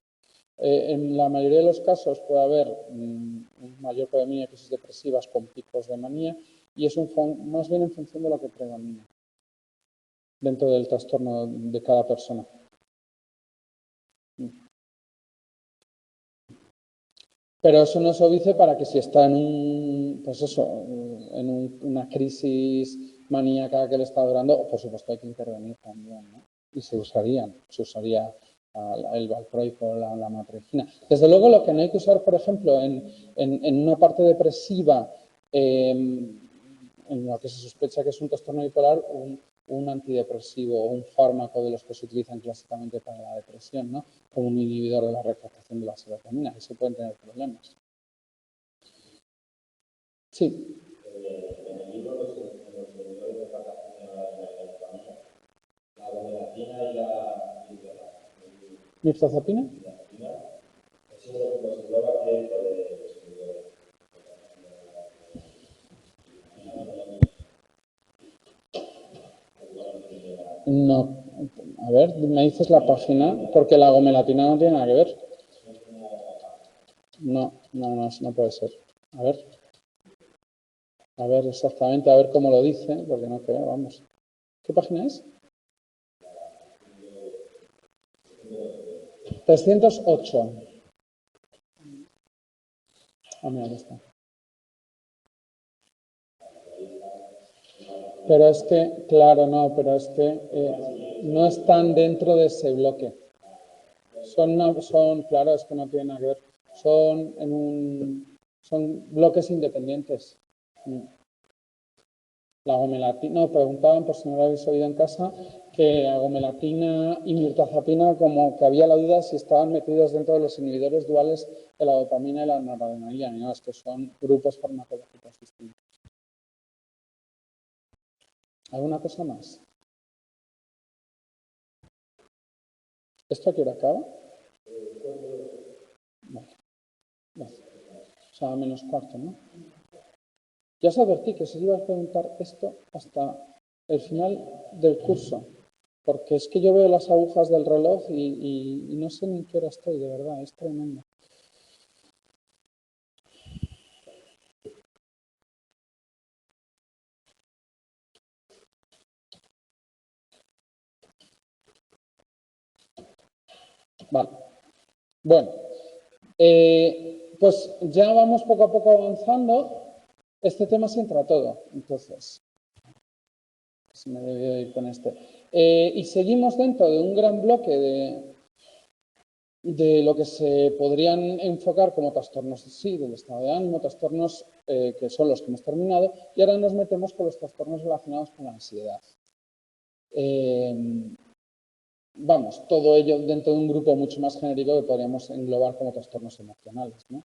En la mayoría de los casos puede haber un mayor predominio de crisis depresivas con picos de manía y es más bien en función de lo que predomina dentro del trastorno de cada persona. Pero eso no se dice para que si está en una crisis maníaca que le está durando, por supuesto hay que intervenir también, ¿no? Y se usaría el valproico o la matrigina. Desde luego lo que no hay que usar, por ejemplo, en una parte depresiva, en la que se sospecha que es un trastorno bipolar, un antidepresivo o un fármaco de los que se utilizan clásicamente para la depresión, ¿no? Como un inhibidor de la recaptación de la serotonina, que se pueden tener problemas. Sí. En el libro los inhibidores de recaptación de la dopamina, la bromelatina y la mirtazapina. Eso los engloba dentro de los inhibidores. No, a ver, me dices la página, porque la gomelatina no tiene nada que ver. No puede ser. A ver exactamente, a ver cómo lo dice, porque no creo, vamos. ¿Qué página es? 308. Ah, mira, aquí está. Pero es que, claro, no, pero es que no están dentro de ese bloque. Claro, es que no tienen nada que ver. Son bloques independientes. La gomelatina, no, preguntaban, por si no lo habéis oído en casa, que la gomelatina y mirtazapina, como que había la duda si estaban metidos dentro de los inhibidores duales de la dopamina y la noradrenalina. No, es que son grupos farmacológicos distintos. ¿Alguna cosa más? ¿Esto a qué hora acaba? Vale. O sea, -4, ¿no? Ya os advertí que se iba a preguntar esto hasta el final del curso, porque es que yo veo las agujas del reloj y no sé ni en qué hora estoy, de verdad, es tremendo. Vale. Bueno, pues ya vamos poco a poco avanzando. Este tema se entra todo, entonces. Se me debió ir con este. Y seguimos dentro de un gran bloque de lo que se podrían enfocar como trastornos sí, del estado de ánimo, trastornos que son los que hemos terminado, y ahora nos metemos con los trastornos relacionados con la ansiedad. Vamos, todo ello dentro de un grupo mucho más genérico que podríamos englobar como trastornos emocionales, ¿no?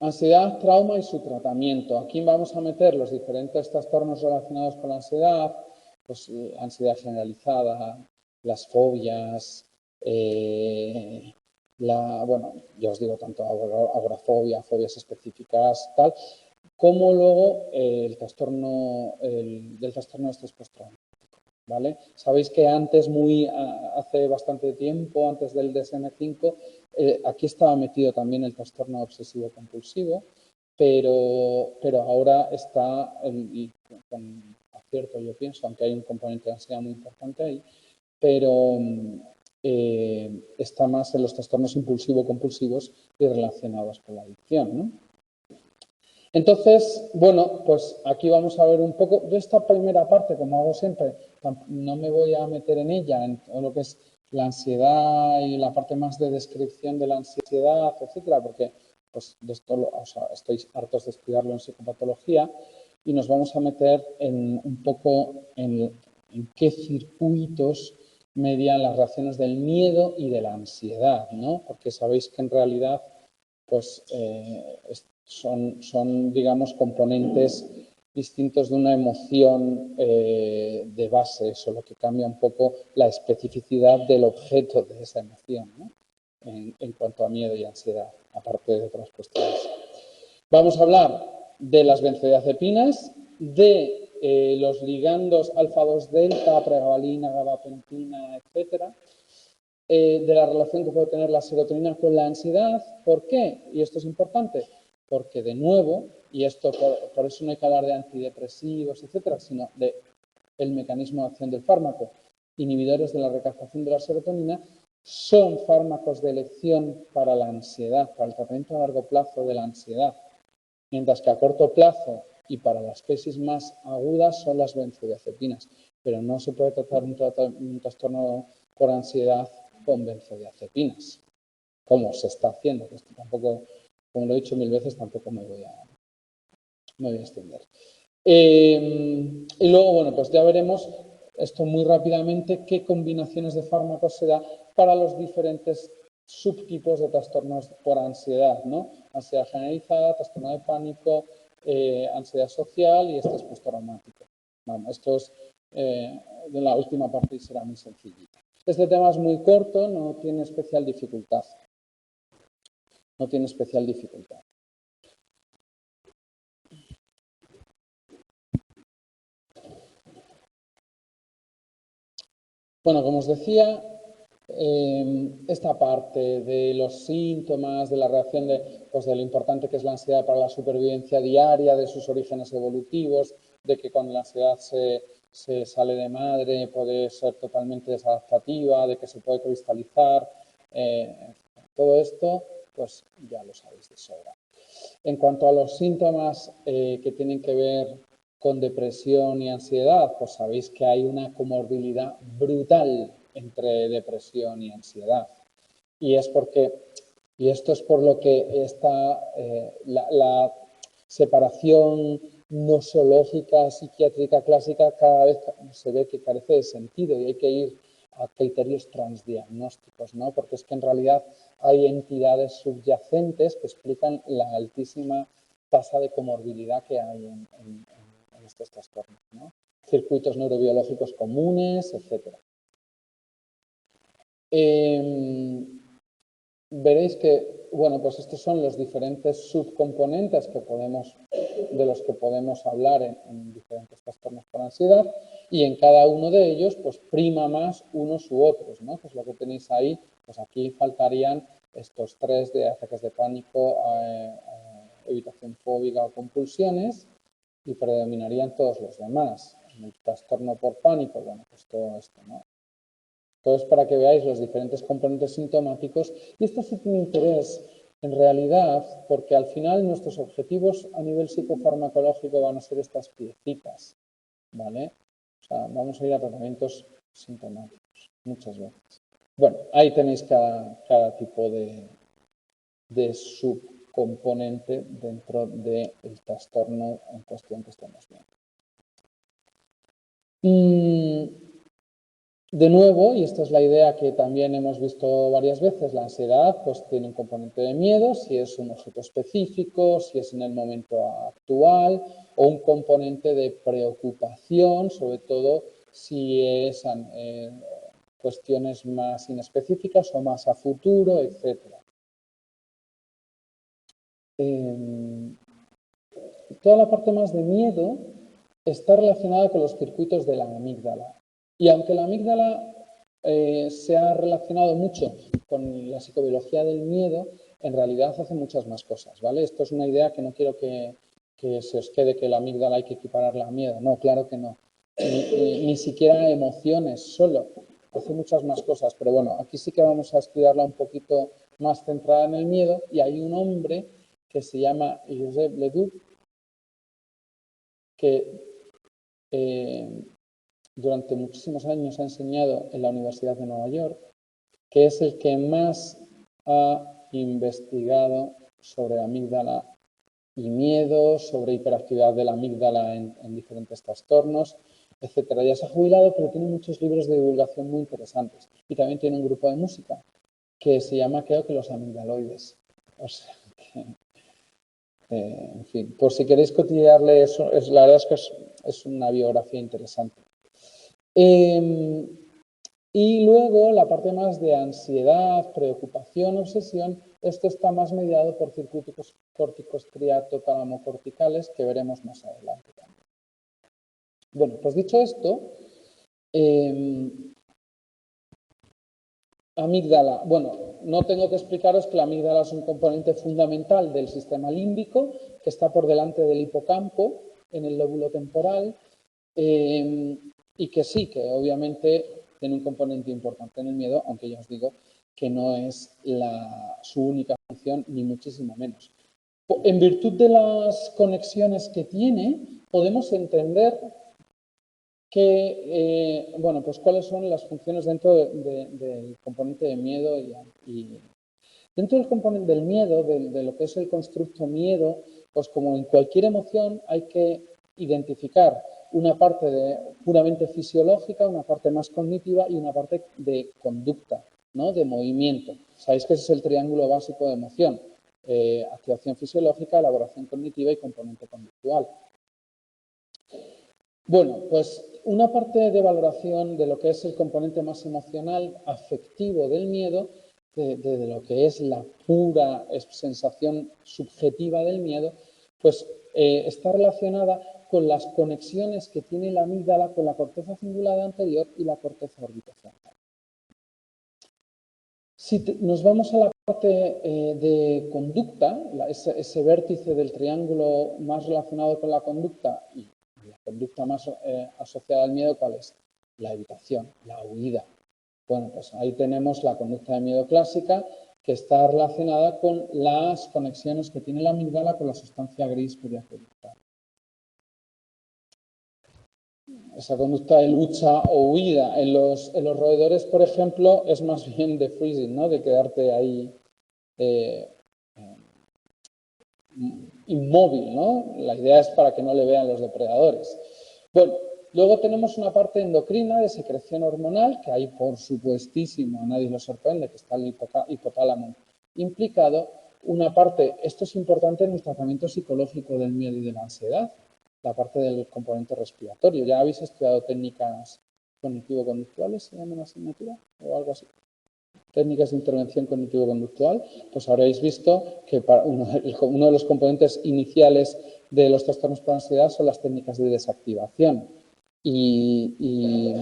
Ansiedad, trauma y su tratamiento. Aquí vamos a meter los diferentes trastornos relacionados con la ansiedad, pues ansiedad generalizada, las fobias, bueno, ya os digo, tanto agorafobia, fobias específicas, tal, como luego el trastorno del trastorno de estrés postraumático. ¿Vale? Sabéis que antes, hace bastante tiempo, antes del DSM-5, aquí estaba metido también el trastorno obsesivo-compulsivo, pero ahora está, con acierto yo pienso, aunque hay un componente de ansiedad muy importante ahí, pero está más en los trastornos impulsivo-compulsivos y relacionados con la adicción, ¿no? Entonces, bueno, pues aquí vamos a ver un poco de esta primera parte, como hago siempre, no me voy a meter en ella, en todo lo que es la ansiedad y la parte más de descripción de la ansiedad, etcétera, porque pues de esto estoy hartos de estudiarlo en psicopatología y nos vamos a meter un poco en qué circuitos median las reacciones del miedo y de la ansiedad, ¿no? Porque sabéis que en realidad pues son, digamos, componentes distintos de una emoción de base, solo que cambia un poco la especificidad del objeto de esa emoción, ¿no? en cuanto a miedo y ansiedad, aparte de otras cuestiones. Vamos a hablar de las benzodiazepinas, de los ligandos alfa-2 delta, pregabalina, gabapentina, etcétera, de la relación que puede tener la serotonina con la ansiedad. ¿Por qué? Y esto es importante, porque de nuevo, y esto por eso no hay que hablar de antidepresivos, etcétera, sino de el mecanismo de acción del fármaco, inhibidores de la recaptación de la serotonina, son fármacos de elección para la ansiedad, para el tratamiento a largo plazo de la ansiedad, mientras que a corto plazo y para las crisis más agudas son las benzodiazepinas, pero no se puede tratar un trastorno por ansiedad con benzodiazepinas, como se está haciendo, que esto tampoco, como lo he dicho 1000 veces, tampoco me voy a extender. Y luego, bueno, pues ya veremos esto muy rápidamente, qué combinaciones de fármacos se da para los diferentes subtipos de trastornos por ansiedad, ¿no? Ansiedad generalizada, trastorno de pánico, ansiedad social y estrés postraumático. Bueno, esto es de la última parte y será muy sencillita. Este tema es muy corto, no tiene especial dificultad. No tiene especial dificultad. Bueno, como os decía, esta parte de los síntomas, de la reacción de lo importante que es la ansiedad para la supervivencia diaria, de sus orígenes evolutivos, de que cuando la ansiedad se sale de madre puede ser totalmente desadaptativa, de que se puede cristalizar, todo esto, pues ya lo sabéis de sobra. En cuanto a los síntomas que tienen que ver con depresión y ansiedad, pues sabéis que hay una comorbilidad brutal entre depresión y ansiedad. Y esto es por lo que la separación nosológica psiquiátrica clásica cada vez se ve que carece de sentido y hay que ir a criterios transdiagnósticos, ¿no? Porque es que en realidad hay entidades subyacentes que explican la altísima tasa de comorbilidad que hay en estos trastornos, ¿no? Circuitos neurobiológicos comunes, etcétera. Veréis que, bueno, pues estos son los diferentes subcomponentes de los que podemos hablar en diferentes trastornos por ansiedad, y en cada uno de ellos, pues prima más unos u otros, ¿no? Que es lo que tenéis ahí. Pues aquí faltarían estos tres de ataques de pánico, evitación fóbica o compulsiones, y predominarían todos los demás. En el trastorno por pánico, bueno, pues todo esto, ¿no? Todo es para que veáis los diferentes componentes sintomáticos, y esto sí tiene interés en realidad porque al final nuestros objetivos a nivel psicofarmacológico van a ser estas piecitas, ¿vale? O sea, vamos a ir a tratamientos sintomáticos muchas veces. Bueno, ahí tenéis cada tipo de subcomponente dentro del trastorno en cuestión que estamos viendo. De nuevo, y esta es la idea que también hemos visto varias veces, la ansiedad pues tiene un componente de miedo, si es un objeto específico, si es en el momento actual, o un componente de preocupación, sobre todo si es cuestiones más inespecíficas o más a futuro, etc. Toda la parte más de miedo está relacionada con los circuitos de la amígdala. Y aunque la amígdala se ha relacionado mucho con la psicobiología del miedo, en realidad hace muchas más cosas, ¿vale? Esto es una idea que no quiero que se os quede que la amígdala hay que equipararla a miedo. No, claro que no. Ni siquiera emociones solo. Hace muchas más cosas. Pero bueno, aquí sí que vamos a estudiarla un poquito más centrada en el miedo. Y hay un hombre que se llama Joseph Ledoux, que durante muchísimos años ha enseñado en la Universidad de Nueva York, que es el que más ha investigado sobre amígdala y miedo, sobre hiperactividad de la amígdala en diferentes trastornos, etcétera. Ya se ha jubilado, pero tiene muchos libros de divulgación muy interesantes. Y también tiene un grupo de música que se llama, creo que, Los Amigdaloides. O sea que, en fin, por si queréis cotillearle eso, la verdad es que es una biografía interesante. Y luego la parte más de ansiedad, preocupación, obsesión, esto está más mediado por circuitos córticos striato-tálamo-corticales que veremos más adelante también. Bueno, pues dicho esto, amígdala. Bueno, no tengo que explicaros que la amígdala es un componente fundamental del sistema límbico que está por delante del hipocampo en el lóbulo temporal, y que sí, que obviamente tiene un componente importante en el miedo, aunque ya os digo que no es su única función, ni muchísimo menos. En virtud de las conexiones que tiene, podemos entender bueno, pues cuáles son las funciones dentro del componente de miedo y dentro del componente del miedo, de lo que es el constructo miedo, pues como en cualquier emoción hay que identificar una parte puramente fisiológica, una parte más cognitiva y una parte de conducta, ¿no? De movimiento. Sabéis que ese es el triángulo básico de emoción: activación fisiológica, elaboración cognitiva y componente conductual. Bueno, pues una parte de valoración de lo que es el componente más emocional, afectivo del miedo, de lo que es la pura sensación subjetiva del miedo, pues está relacionada con las conexiones que tiene la amígdala con la corteza cingulada anterior y la corteza orbitofrontal. Si nos vamos a la parte de conducta, ese vértice del triángulo más relacionado con la conducta y la conducta más asociada al miedo, ¿cuál es? La evitación, la huida. Bueno, pues ahí tenemos la conducta de miedo clásica, que está relacionada con las conexiones que tiene la amígdala con la sustancia gris periaqueductal. Esa conducta de lucha o huida. En los roedores, por ejemplo, es más bien de freezing, ¿no? De quedarte ahí inmóvil, ¿no? La idea es para que no le vean los depredadores. Bueno, luego tenemos una parte endocrina de secreción hormonal, que ahí por supuestísimo a nadie lo sorprende, que está el hipotálamo implicado. Una parte, esto es importante en el tratamiento psicológico del miedo y de la ansiedad, la parte del componente respiratorio. ¿Ya habéis estudiado técnicas cognitivo-conductuales, se llama una asignatura o algo así? técnicas de intervención cognitivo-conductual, pues habréis visto que uno de los componentes iniciales de los trastornos por ansiedad son las técnicas de desactivación y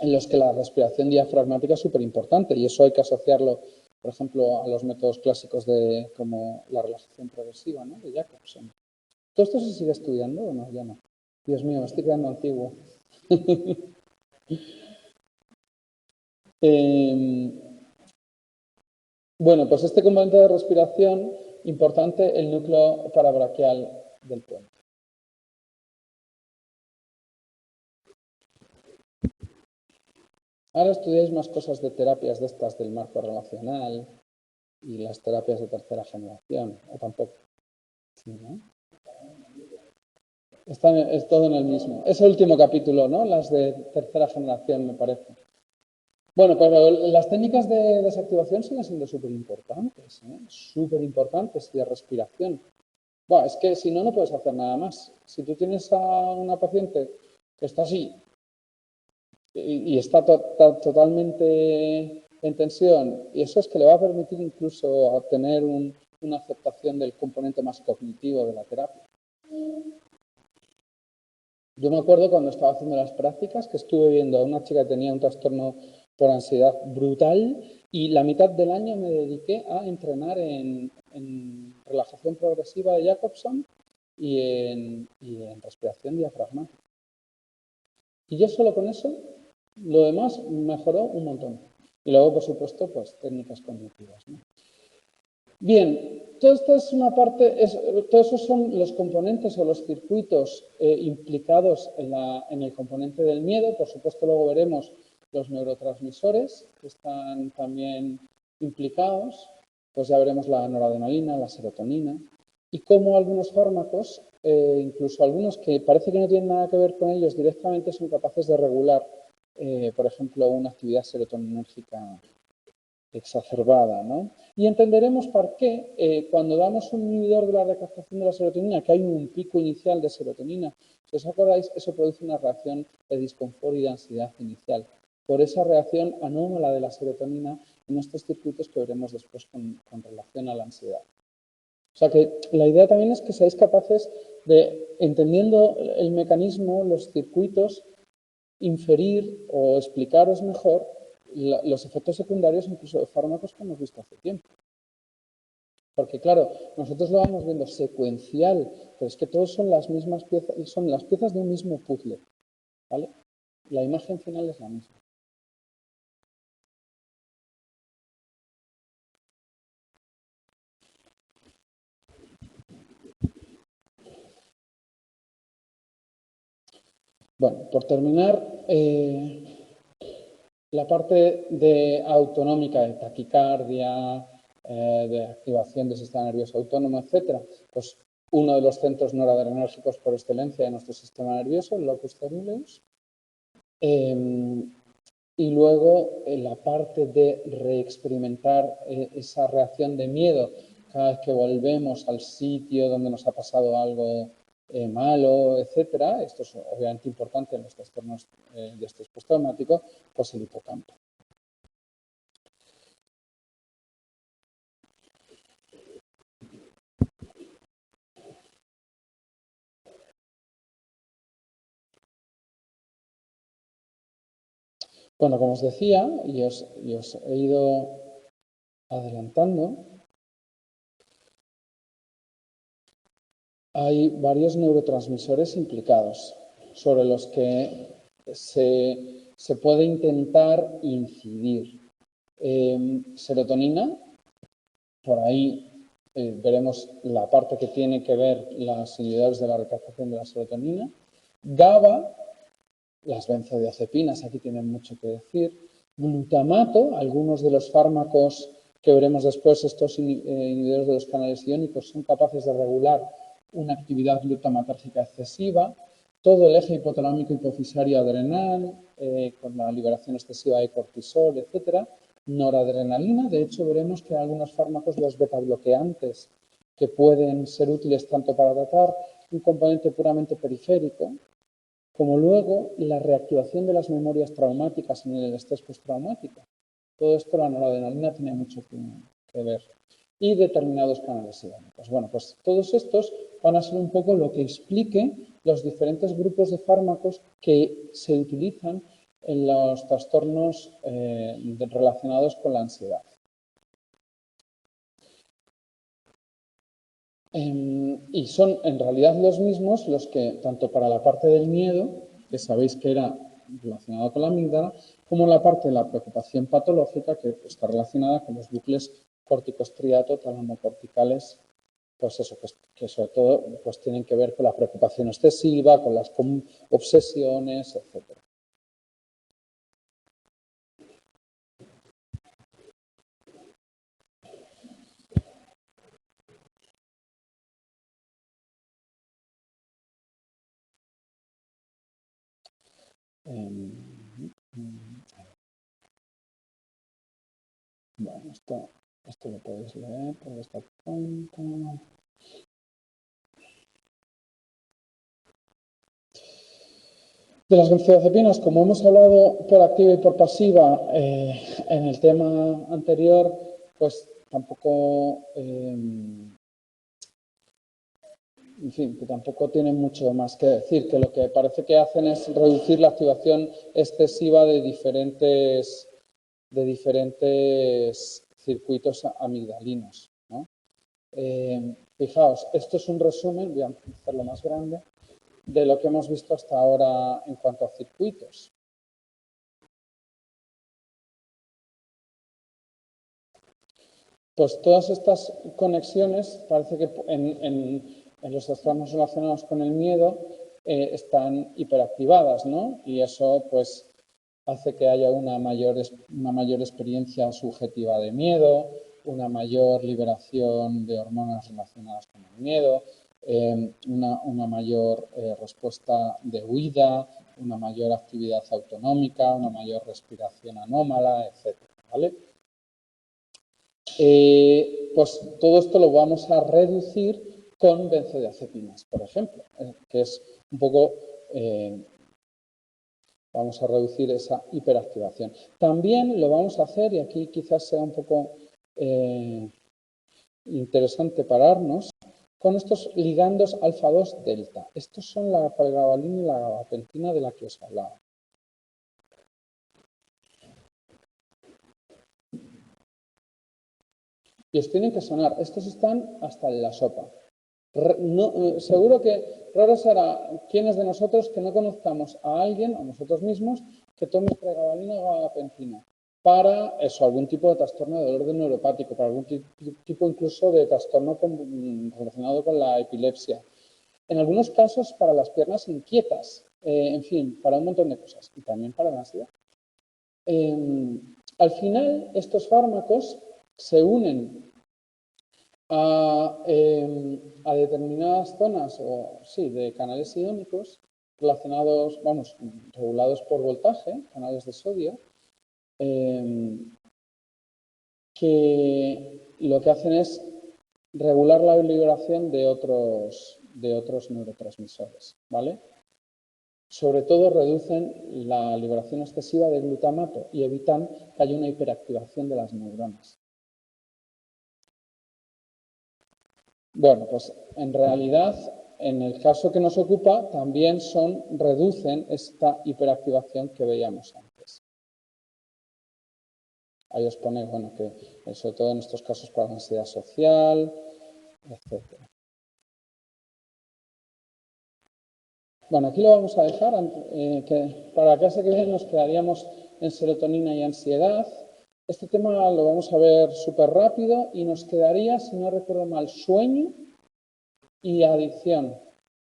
en los que la respiración diafragmática es súper importante y eso hay que asociarlo, por ejemplo, a los métodos clásicos de como la relajación progresiva, ¿no?, de Jacobson. ¿Todo esto se sigue estudiando o no? Ya no. Dios mío, me estoy quedando antiguo. Bueno, pues este componente de respiración, importante, el núcleo parabraquial del puente. Ahora estudiáis más cosas de terapias de estas del marco relacional y las terapias de tercera generación, o tampoco. Sí, ¿no? Es todo en el mismo. Es el último capítulo, ¿no? Las de tercera generación, me parece. Bueno, pero las técnicas de desactivación siguen siendo súper importantes, ¿eh? Súper importantes, y de respiración. Bueno, es que si no, no puedes hacer nada más. Si tú tienes a una paciente que está así y está totalmente en tensión, y eso es que le va a permitir incluso obtener una aceptación del componente más cognitivo de la terapia. Yo me acuerdo cuando estaba haciendo las prácticas que estuve viendo a una chica que tenía un trastorno por ansiedad brutal y la mitad del año me dediqué a entrenar en relajación progresiva de Jacobson y en respiración diafragmática. Y yo solo con eso, lo demás mejoró un montón. Y luego, por supuesto, pues técnicas cognitivas, ¿no? Bien, todo esto es una parte, todos esos son los componentes o los circuitos implicados en el componente del miedo. Por supuesto, luego veremos los neurotransmisores que están también implicados. Pues ya veremos la noradrenalina, la serotonina y cómo algunos fármacos, incluso algunos que parece que no tienen nada que ver con ellos directamente, son capaces de regular, por ejemplo, una actividad serotoninérgica exacerbada, ¿no? Y entenderemos por qué cuando damos un inhibidor de la recaptación de la serotonina, que hay un pico inicial de serotonina, si os acordáis, eso produce una reacción de disconfort y de ansiedad inicial. Por esa reacción anómala de la serotonina en estos circuitos que veremos después con relación a la ansiedad. O sea que la idea también es que seáis capaces de, entendiendo el mecanismo, los circuitos, inferir o explicaros mejor los efectos secundarios incluso de fármacos que hemos visto hace tiempo. Porque claro, nosotros lo vamos viendo secuencial, pero es que todos son las mismas piezas, son las piezas de un mismo puzzle, ¿vale? La imagen final es la misma. Bueno, por terminar, la parte de autonómica, de taquicardia, de activación del sistema nervioso autónomo, etcétera, pues uno de los centros noradrenérgicos por excelencia de nuestro sistema nervioso, el locus coeruleus. Y luego la parte de reexperimentar esa reacción de miedo cada vez que volvemos al sitio donde nos ha pasado algo malo, etcétera. Esto es obviamente importante en los trastornos de estrés postraumático, pues el hipocampo. Bueno, como os decía, y os he ido adelantando, hay varios neurotransmisores implicados sobre los que se puede intentar incidir. Serotonina, por ahí veremos la parte que tiene que ver los inhibidores de la recaptación de la serotonina. GABA, las benzodiazepinas aquí tienen mucho que decir. Glutamato, algunos de los fármacos que veremos después, estos inhibidores de los canales iónicos, son capaces de regular una actividad glutamatérgica excesiva. Todo el eje hipotalámico hipofisario adrenal, con la liberación excesiva de cortisol, etcétera. Noradrenalina, de hecho veremos que hay algunos fármacos, los betabloqueantes, que pueden ser útiles tanto para tratar un componente puramente periférico, como luego la reactivación de las memorias traumáticas en el estrés postraumático. Todo esto la noradrenalina tiene mucho que ver. Y determinados canales iónicos. Bueno, pues todos estos van a ser un poco lo que explique los diferentes grupos de fármacos que se utilizan en los trastornos relacionados con la ansiedad. Y son en realidad los mismos los que, tanto para la parte del miedo, que sabéis que era relacionado con la amígdala, como la parte de la preocupación patológica, que está relacionada con los bucles corticostriato talamocorticales, pues eso, que sobre todo pues tienen que ver con la preocupación excesiva, con las obsesiones, etc. Bueno, esto lo podéis leer por esta cuenta. De las benzodiazepinas, como hemos hablado por activa y por pasiva en el tema anterior, pues tampoco, en fin, que tampoco tienen mucho más que decir, que lo que parece que hacen es reducir la activación excesiva de diferentes circuitos amigdalinos, ¿no? Fijaos, esto es un resumen, voy a hacerlo más grande, de lo que hemos visto hasta ahora en cuanto a circuitos. Pues todas estas conexiones, parece que en los trastornos relacionados con el miedo están hiperactivadas, ¿no? Y eso pues hace que haya una mayor experiencia subjetiva de miedo, una mayor liberación de hormonas relacionadas con el miedo, una mayor respuesta de huida, una mayor actividad autonómica, una mayor respiración anómala, etc. ¿Vale? Pues todo esto lo vamos a reducir con benzodiazepinas, por ejemplo, que es un poco, vamos a reducir esa hiperactivación. También lo vamos a hacer, y aquí quizás sea un poco interesante pararnos, con estos ligandos alfa-2 delta. Estos son la pregabalina y la gabapentina de la que os hablaba. Y os tienen que sonar. Estos están hasta en la sopa. Seguro que raro será quienes de nosotros que no conozcamos a alguien, o nosotros mismos, que tome pregabalina o gabapentina para eso, algún tipo de trastorno de orden neuropático, para algún tipo incluso de trastorno relacionado con la epilepsia. En algunos casos para las piernas inquietas, en fin, para un montón de cosas y también para la ansiedad. Al final, estos fármacos se unen a determinadas zonas de canales iónicos relacionados, regulados por voltaje, canales de sodio, que lo que hacen es regular la liberación de otros neurotransmisores, ¿vale? Sobre todo reducen la liberación excesiva de glutamato y evitan que haya una hiperactivación de las neuronas. Bueno, pues en realidad, en el caso que nos ocupa, también reducen esta hiperactivación que veíamos antes. Ahí os pone, bueno, que sobre todo en estos casos para la ansiedad social, etc. Bueno, aquí lo vamos a dejar, que para la clase que viene nos quedaríamos en serotonina y ansiedad. Este tema lo vamos a ver súper rápido y nos quedaría, si no recuerdo mal, sueño y adicción.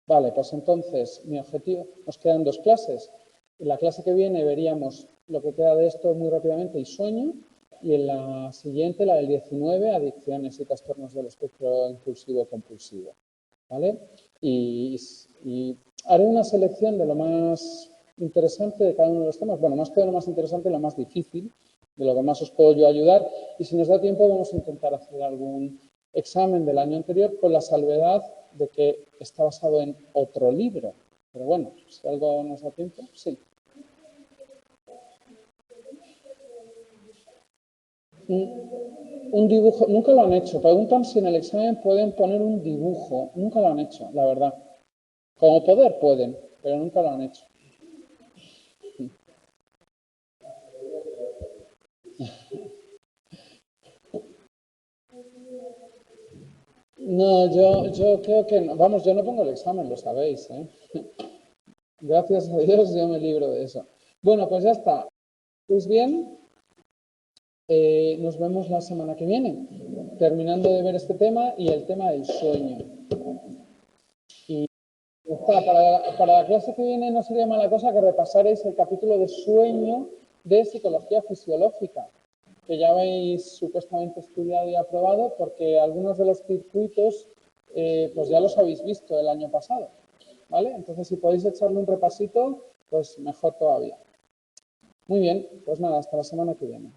Vale, pues entonces mi objetivo, nos quedan 2 clases. En la clase que viene veríamos lo que queda de esto muy rápidamente y sueño, y en la siguiente, la del 19, adicciones y trastornos del espectro impulsivo-compulsivo. ¿Vale? Y haré una selección de lo más interesante de cada uno de los temas. Bueno, más que de lo más interesante, lo más difícil, de lo que más os puedo yo ayudar. Y si nos da tiempo, vamos a intentar hacer algún examen del año anterior con la salvedad de que está basado en otro libro. Pero bueno, si algo nos da tiempo, sí. Un dibujo, nunca lo han hecho. Preguntan si en el examen pueden poner un dibujo. Nunca lo han hecho, la verdad. Como poder pueden, pero nunca lo han hecho. No, yo creo que no. Vamos, yo no pongo el examen, lo sabéis, ¿eh? Gracias a Dios yo me libro de eso. Bueno, pues ya está. ¿Estáis bien? Nos vemos la semana que viene, terminando de ver este tema y el tema del sueño. Y para la clase que viene no sería mala cosa que repasarais el capítulo de sueño de psicología fisiológica, que ya habéis supuestamente estudiado y aprobado, porque algunos de los circuitos pues ya los habéis visto el año pasado, ¿vale? Entonces, si podéis echarle un repasito, pues mejor todavía. Muy bien, pues nada, hasta la semana que viene.